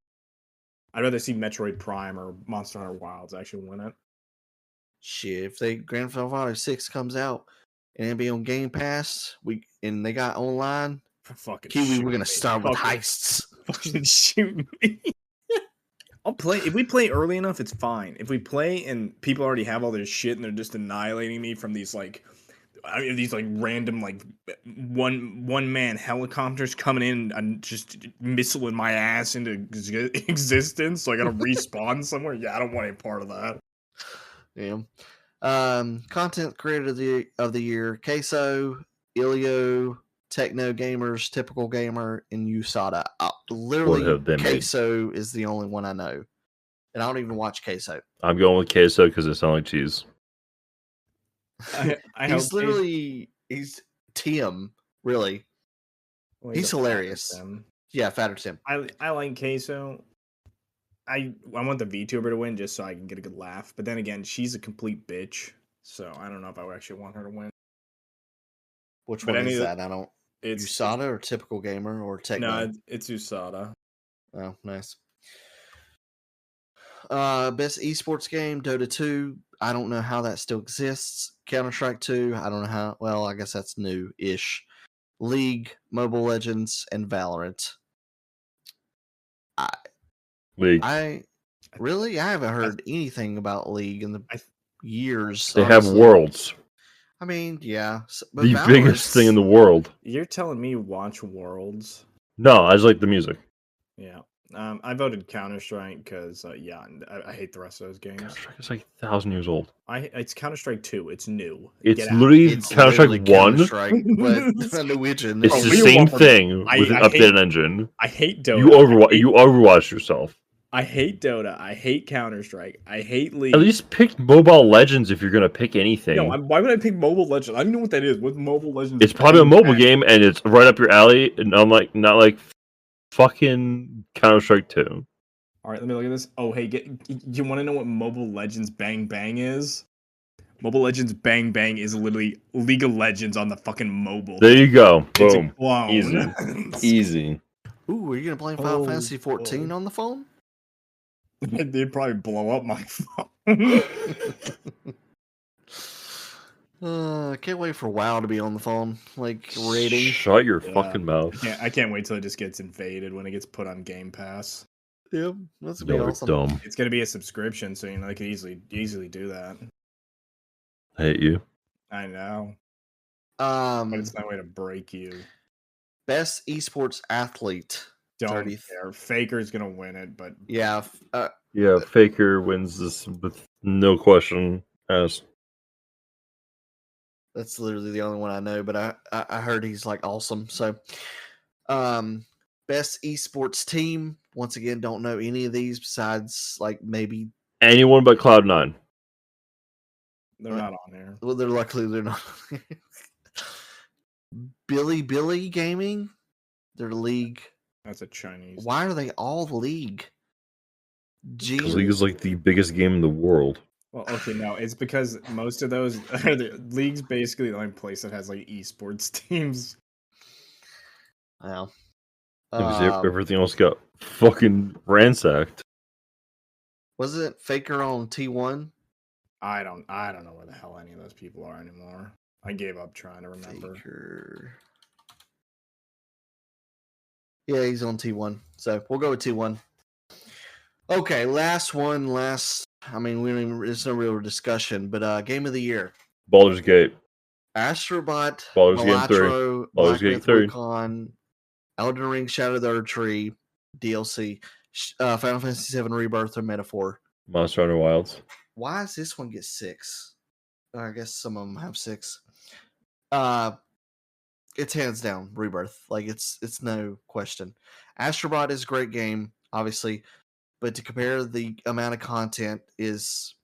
I'd rather see Metroid Prime or Monster Hunter Wilds actually win it. Shit, if they Grand Theft Auto 6 comes out and it be on Game Pass, and they got online, Fucking Kiwi, shoot we're gonna me. start with heists. Fucking shoot me. I'll play. If we play early enough, it's fine. If we play and people already have all their shit and they're just annihilating me from these these random one man helicopters coming in and just missiling my ass into existence, so I gotta respawn somewhere. Yeah, I don't want any part of that. Yeah. Content creator of the year: Queso, Ilio, Techno Gamers, Typical Gamer, and USADA. Literally, Queso is the only one I know, and I don't even watch Queso. I'm going with Queso because it sounds like cheese. He's Tim, really. Well, he's hilarious. Yeah, Fatter Tim. I like Queso. I want the VTuber to win just so I can get a good laugh. But then again, she's a complete bitch. So I don't know if I would actually want her to win. Which But one any is of that? I don't. it's USADA or Typical Gamer or Techno? no, it's USADA. Oh, nice. Best esports game, Dota 2. I don't know how that still exists. Counter-Strike 2. I don't know how. Well, I guess that's new-ish. League, Mobile Legends, and Valorant. League. I haven't heard anything about League in the years. They honestly. have worlds. I mean, yeah, but The biggest thing in the world. You're telling me watch Worlds? No, I just like the music. Yeah. I voted Counter Strike because I hate the rest of those games. Counter Strike is like 1,000 years old. It's Counter Strike 2. It's new. It's Get out. literally It's Counter Strike literally 1. Counter-Strike, but a new engine. It's Bro, the we same want- thing with an I hate- updated engine. I hate Dota. You overwatch yourself. I hate Dota. I hate Counter Strike. I hate League. At least pick Mobile Legends if you're gonna pick anything. No, why would I pick Mobile Legends? I don't know what that is. What Mobile Legends? It's probably a mobile game, and it's right up your alley. And I'm like, not like fucking Counter Strike 2. All right, let me look at this. Oh, hey, you want to know what Mobile Legends Bang Bang is? Mobile Legends Bang Bang is literally League of Legends on the fucking mobile. There you go. It's a Boom. clone. Easy. Easy. Ooh, are you gonna play Final Oh, Fantasy 14 on the phone? They'd probably blow up my phone. Can't wait for WoW to be on the phone. Like rating. Shut your Yeah. fucking mouth. I can't wait till it just gets invaded when it gets put on Game Pass. Yep, that's gonna be Y'all are awesome. dumb. It's gonna be a subscription, so they could easily do that. I hate you. I know, but it's Um, no way to break you. best esports athlete. Don't 30. care. Faker's gonna win it, but Yeah, Yeah, Faker wins this with no question asked. that's literally the only one I know. But I heard he's like awesome. So, best esports team. Once again, don't know any of these besides like maybe. Anyone but Cloud9. they're not on there. Well, they're luckily they're not. Billy Gaming. Their league. That's a Chinese. Why are they all league? Because League is like the biggest game in the world. Well, okay, no, it's because most of those the league's basically the only place that has like esports teams. Wow. Because everything else got fucking ransacked. Wasn't Faker on T1? I don't know where the hell any of those people are anymore. I gave up trying to remember. Faker. Yeah, he's on T1. So we'll go with T1. Okay, last one. I mean, we don't even. There's no real discussion, but game of the year: Baldur's Gate. Astrobot, Baldur's Gate 3. Malatro, Baldur's Black Gate Myth 3. Wukong, Elden Ring: Shadow of the Earth Tree, DLC, Final Fantasy VII Rebirth or Metaphor. Monster Hunter Wilds. Why does this one get 6? I guess some of them have 6. It's hands down Rebirth. Like it's no question. Astrobot is a great game, obviously, but to compare the amount of content is,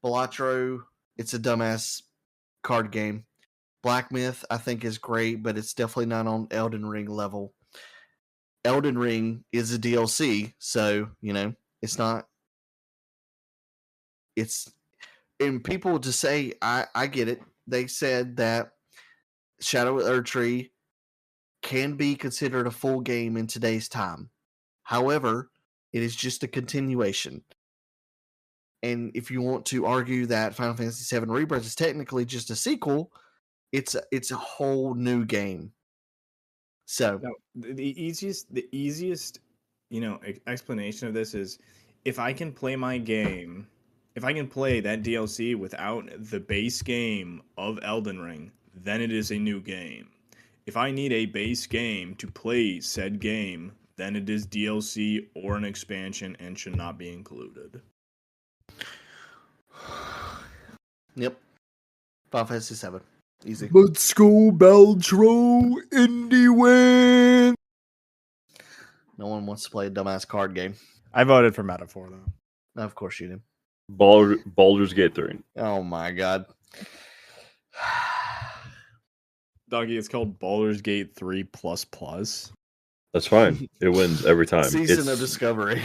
Balatro, it's a dumbass card game. Black Myth, I think, is great, but it's definitely not on Elden Ring level. Elden Ring is a DLC, so it's not. And people just say, I get it. They said that Shadow of the Earth Tree can be considered a full game in today's time. However, it is just a continuation. And if you want to argue that Final Fantasy VII Rebirth is technically just a sequel, it's a whole new game. So No, the easiest explanation of this is if I can play my game, if I can play that DLC without the base game of Elden Ring, then it is a new game. If I need a base game to play said game, then it is DLC or an expansion and should not be included. Yep. Final Fantasy VII. Easy. Let's go, Beltro! Indie win! No one wants to play a dumbass card game. I voted for Metaphor, though. Of course you do. Baldur's Gate 3. Oh my god. Doggy, it's called Baldur's Gate 3 plus plus. That's fine. It wins every time. Season of Discovery.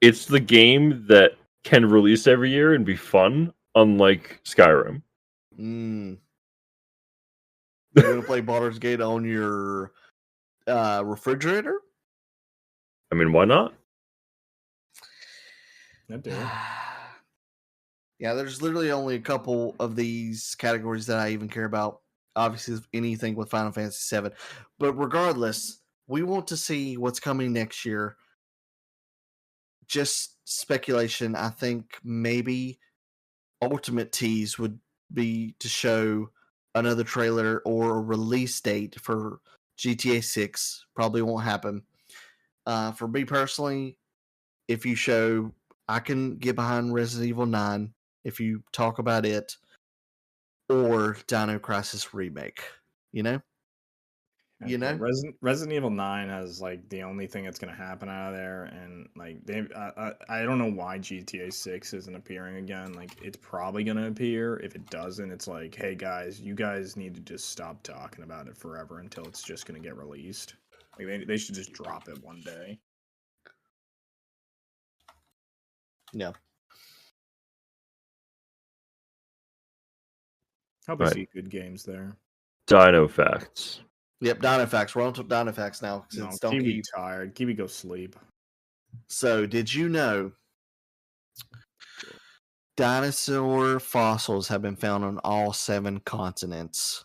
It's the game that can release every year and be fun, unlike Skyrim. You want to play Baldur's Gate on your refrigerator? I mean, why not? I do it. Yeah, there's literally only a couple of these categories that I even care about. Obviously, anything with Final Fantasy VII. But regardless, we want to see what's coming next year. Just speculation. I think maybe ultimate tease would be to show another trailer or a release date for GTA 6. Probably won't happen. For me personally, if you show, I can get behind Resident Evil 9 if you talk about it, or Dino Crisis Remake. You know? Okay, Resident Evil 9 has like the only thing that's gonna happen out of there, and like I don't know why GTA 6 isn't appearing again. Like it's probably gonna appear. If it doesn't, it's like, hey guys, you guys need to just stop talking about it forever until it's just gonna get released. Like they should just drop it one day. Yeah. Hope we see good games there. Dino facts. Yep, Dino facts. We're on to Dino facts now. No, Kiwi tired. Kiwi go sleep. So, did you know dinosaur fossils have been found on all 7 continents?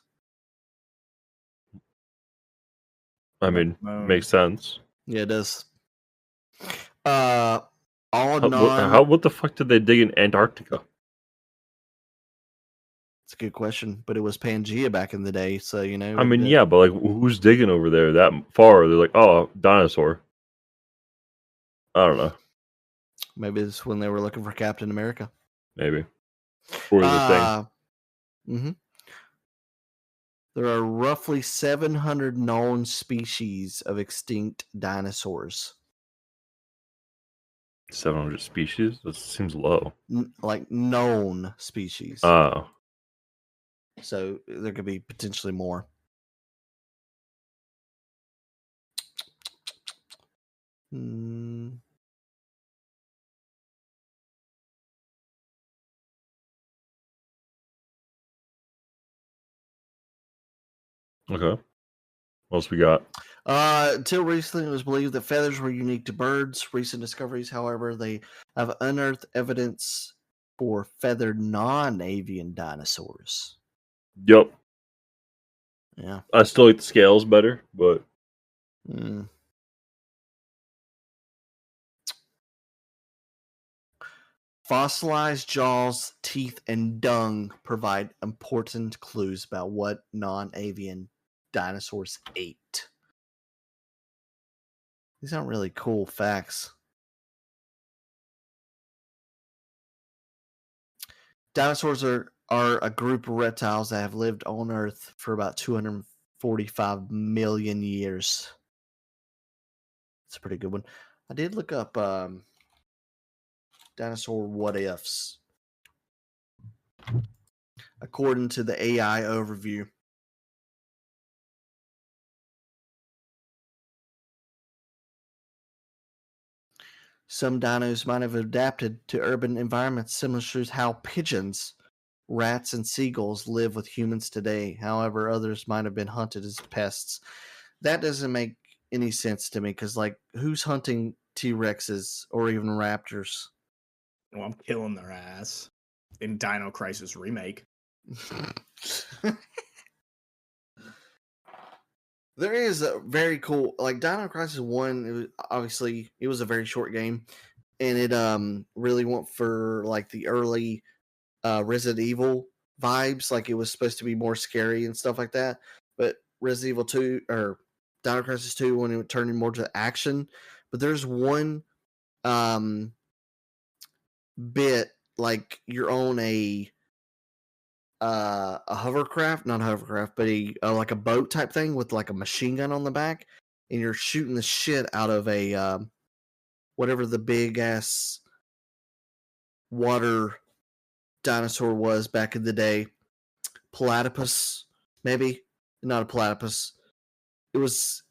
I mean, makes sense. Yeah, it does. What the fuck did they dig in Antarctica? It's a good question, but it was Pangea back in the day, so you know. I mean, yeah, but like, who's digging over there that far? They're like, oh, dinosaur. I don't know. Maybe it's when they were looking for Captain America. Maybe. Or the thing. Mm-hmm. There are roughly 700 known species of extinct dinosaurs. 700 species? That seems low. Like known species. Oh. So there could be potentially more. Okay. What else we got? Until recently, it was believed that feathers were unique to birds. Recent discoveries, however, they have unearthed evidence for feathered non-avian dinosaurs. Yep. Yeah. I still like the scales better, but... Fossilized jaws, teeth, and dung provide important clues about what non-avian dinosaurs ate. These aren't really cool facts. Dinosaurs are a group of reptiles that have lived on Earth for about 245 million years. It's a pretty good one. I did look up dinosaur what ifs. According to the AI overview, some dinos might have adapted to urban environments similar to how pigeons, rats, and seagulls live with humans today. However, others might have been hunted as pests. That doesn't make any sense to me because, like, who's hunting T-Rexes or even raptors? Well, I'm killing their ass in Dino Crisis Remake. There is a very cool, like Dino Crisis 1, it was a very short game, and it really went for like the early Resident Evil vibes, like it was supposed to be more scary and stuff like that. But Resident Evil 2 or Dino Crisis 2 when it turned more to action. But there's one bit like you're on a hovercraft, not a hovercraft, but like a boat type thing with like a machine gun on the back, and you're shooting the shit out of a whatever the big ass water dinosaur was back in the day. Platypus, maybe not a platypus. It was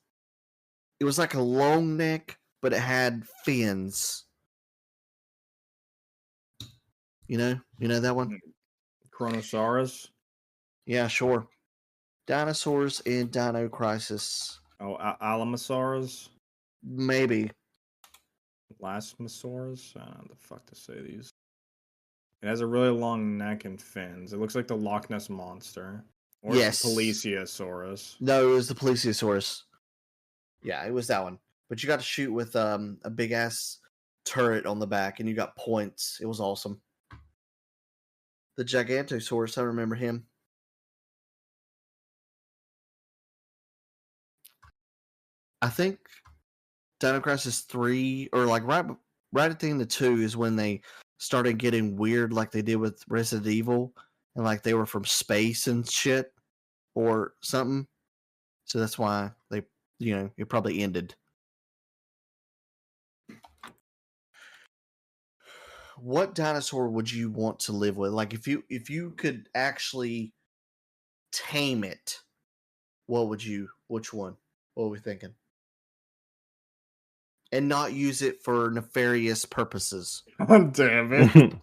like a long neck, but it had fins. You know that one? Chronosaurus? Yeah, sure. Dinosaurs in Dino Crisis. Oh, Alamosaurus? Maybe. Lasmosaurus? I don't know how the fuck to say these. It has a really long neck and fins. It looks like the Loch Ness Monster. Or Yes. Plesiosaurus. No, it was the Plesiosaurus. Yeah, it was that one. But you got to shoot with a big ass turret on the back, and you got points. It was awesome. The Gigantosaurus, I remember him. I think Dino Crisis 3, or like right at the end of 2 is when they started getting weird like they did with Resident Evil, and like they were from space and shit or something. So that's why they, it probably ended. What dinosaur would you want to live with? Like if you could actually tame it, which one? What are we thinking? And not use it for nefarious purposes. Oh, damn it.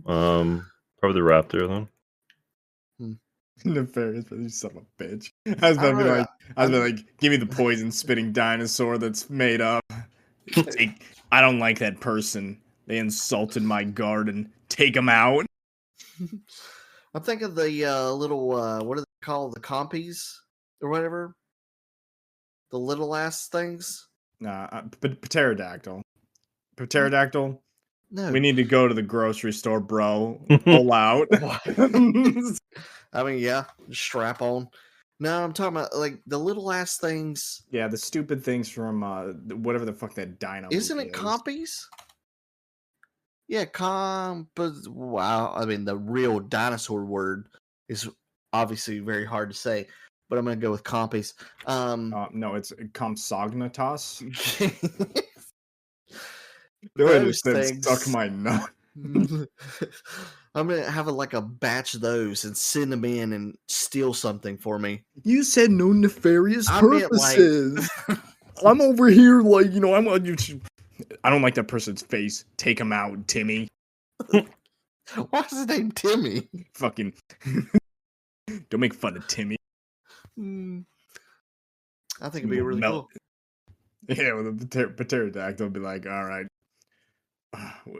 Probably the raptor then. Nefarious, you son of a bitch. I was about to be like, give me the poison spitting dinosaur that's made up. I don't like that person. They insulted my garden. Take them out. I'm thinking of the little, what are they called? The compies or whatever? The little ass things? Nah, pterodactyl. Pterodactyl? No. We need to go to the grocery store, bro. Pull out. I mean, yeah, strap on. No, I'm talking about like the little ass things. Yeah, the stupid things from whatever the fuck that dino Isn't it is. compies? Yeah, wow. I mean, the real dinosaur word is obviously very hard to say, but I'm going to go with compies. No, it's Compsognathus. Those things stuck my nut. I'm gonna have a batch of those and send them in and steal something for me. You said no nefarious purposes. I'm over here like, I'm on YouTube. I don't like that person's face. Take him out, Timmy. Why is his name Timmy? Fucking don't make fun of Timmy. I think it'd be really cool. Yeah, with a pterodactyl, be like, all right,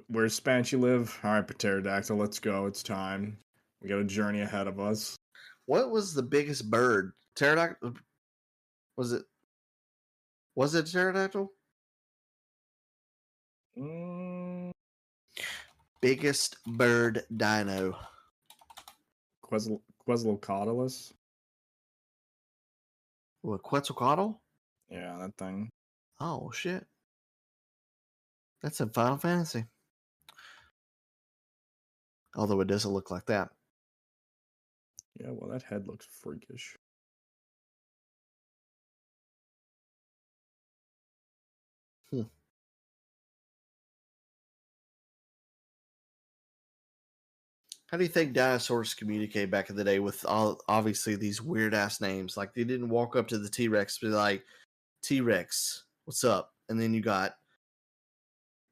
where's Spanchy live? All right, pterodactyl, let's go. It's time. We got a journey ahead of us. What was the biggest bird? Pterodactyl? Was it a pterodactyl? Biggest bird dino. Quetzalcoatlus. What, Quetzalcoatl? Yeah, that thing. Oh shit. That's in Final Fantasy. Although it doesn't look like that. Yeah, well, that head looks freakish. How do you think dinosaurs communicated back in the day with obviously these weird ass names? Like they didn't walk up to the T-Rex and be like, T-Rex, what's up? And then you got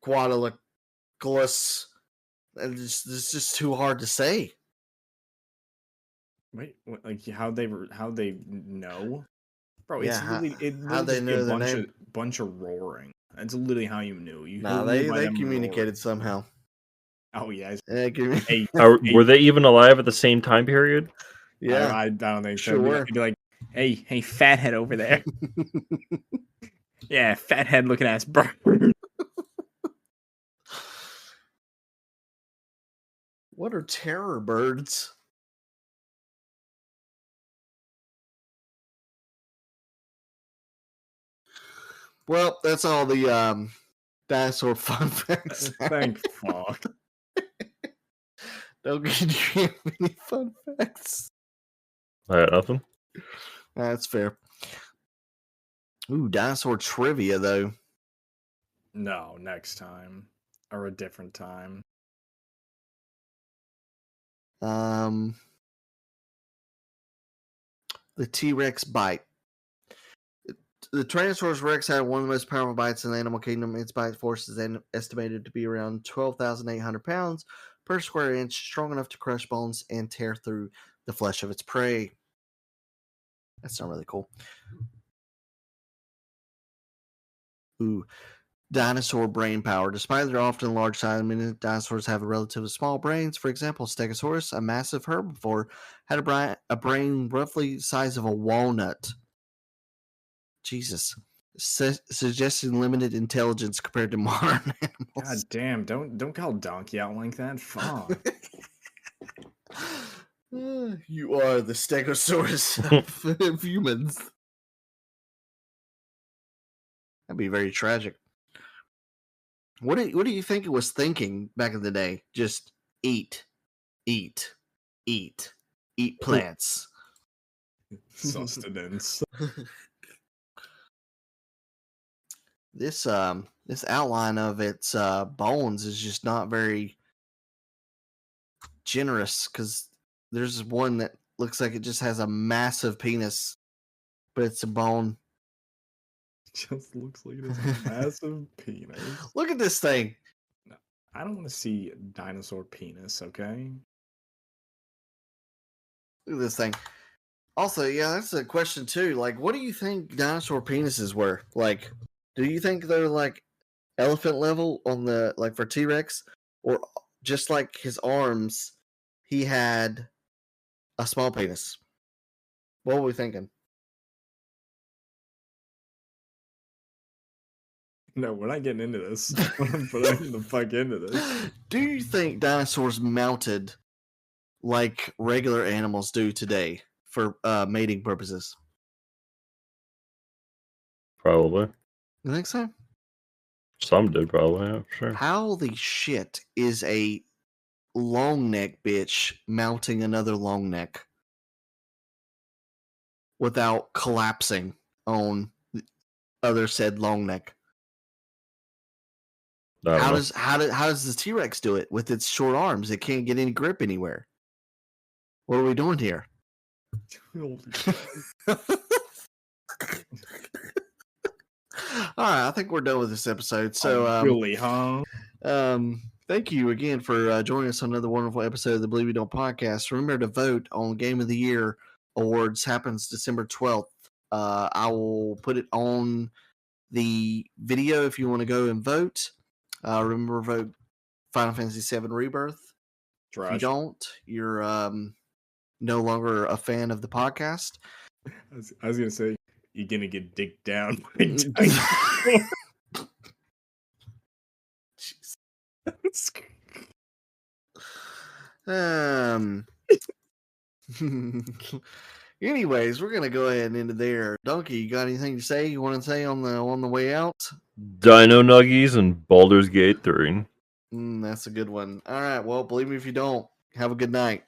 Quadriloculus. And it's just too hard to say. Wait, like how they know? Bro, Yeah, how they know their name? Bunch of roaring. That's literally how you knew. They communicated somehow. Oh yeah. Hey, were they even alive at the same time period? Yeah, I don't think so. Sure. It'd be like, hey, fathead over there. Yeah, fathead looking ass bird. What are terror birds? Well, that's all the dinosaur fun facts. Thank fuck. Don't give you any fun facts. I got nothing. That's fair. Ooh, dinosaur trivia though. No, next time or a different time. The T-Rex bite. The Tyrannosaurus Rex had one of the most powerful bites in the animal kingdom. Its bite force is then estimated to be around 12,800 pounds per square inch, strong enough to crush bones and tear through the flesh of its prey. That's not really cool. Ooh. Dinosaur brain power. Despite their often large size, many dinosaurs have relatively small brains. For example, Stegosaurus, a massive herbivore, had a brain roughly the size of a walnut. Jesus. Suggesting limited intelligence compared to modern animals. God damn, don't call Donkey out like that. Fuck. You are the Stegosaurus of humans. That'd be very tragic. What do you think it was thinking back in the day? Just eat plants. Sustenance. This outline of its bones is just not very generous, because there's one that looks like it just has a massive penis, but it's a bone. Just looks like it has a massive penis. Look at this thing. No, I don't want to see a dinosaur penis, okay? Look at this thing. Also, yeah, that's a question too. Like, what do you think dinosaur penises were? Like, do you think they're like elephant level on the, like, for T-Rex, or just like his arms, he had a small penis? What were we thinking? No, we're not getting into this. We're not putting the fuck into this. Do you think dinosaurs mounted like regular animals do today for mating purposes? Probably. You think so? Some did, probably. Yeah, sure. How the shit is a long neck bitch mounting another long neck without collapsing on the other said long neck? How does the T-Rex do it with its short arms? It can't get any grip anywhere. What are we doing here? All right, I think we're done with this episode. So, really, huh? Thank you again for joining us on another wonderful episode of the Believe We Don't podcast. Remember to vote on Game of the Year awards. Happens December 12th. I will put it on the video if you want to go and vote. Remember, vote Final Fantasy VII Rebirth. Trash. If you don't, you're no longer a fan of the podcast. I was gonna say, you're gonna get dicked down. Anyways, we're gonna go ahead and end it there. Donkey, you got anything to say? You want to say on the way out? Dino Nuggies and Baldur's Gate 3. That's a good one. All right. Well, believe me if you don't. Have a good night.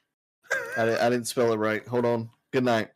I didn't spell it right. Hold on. Good night.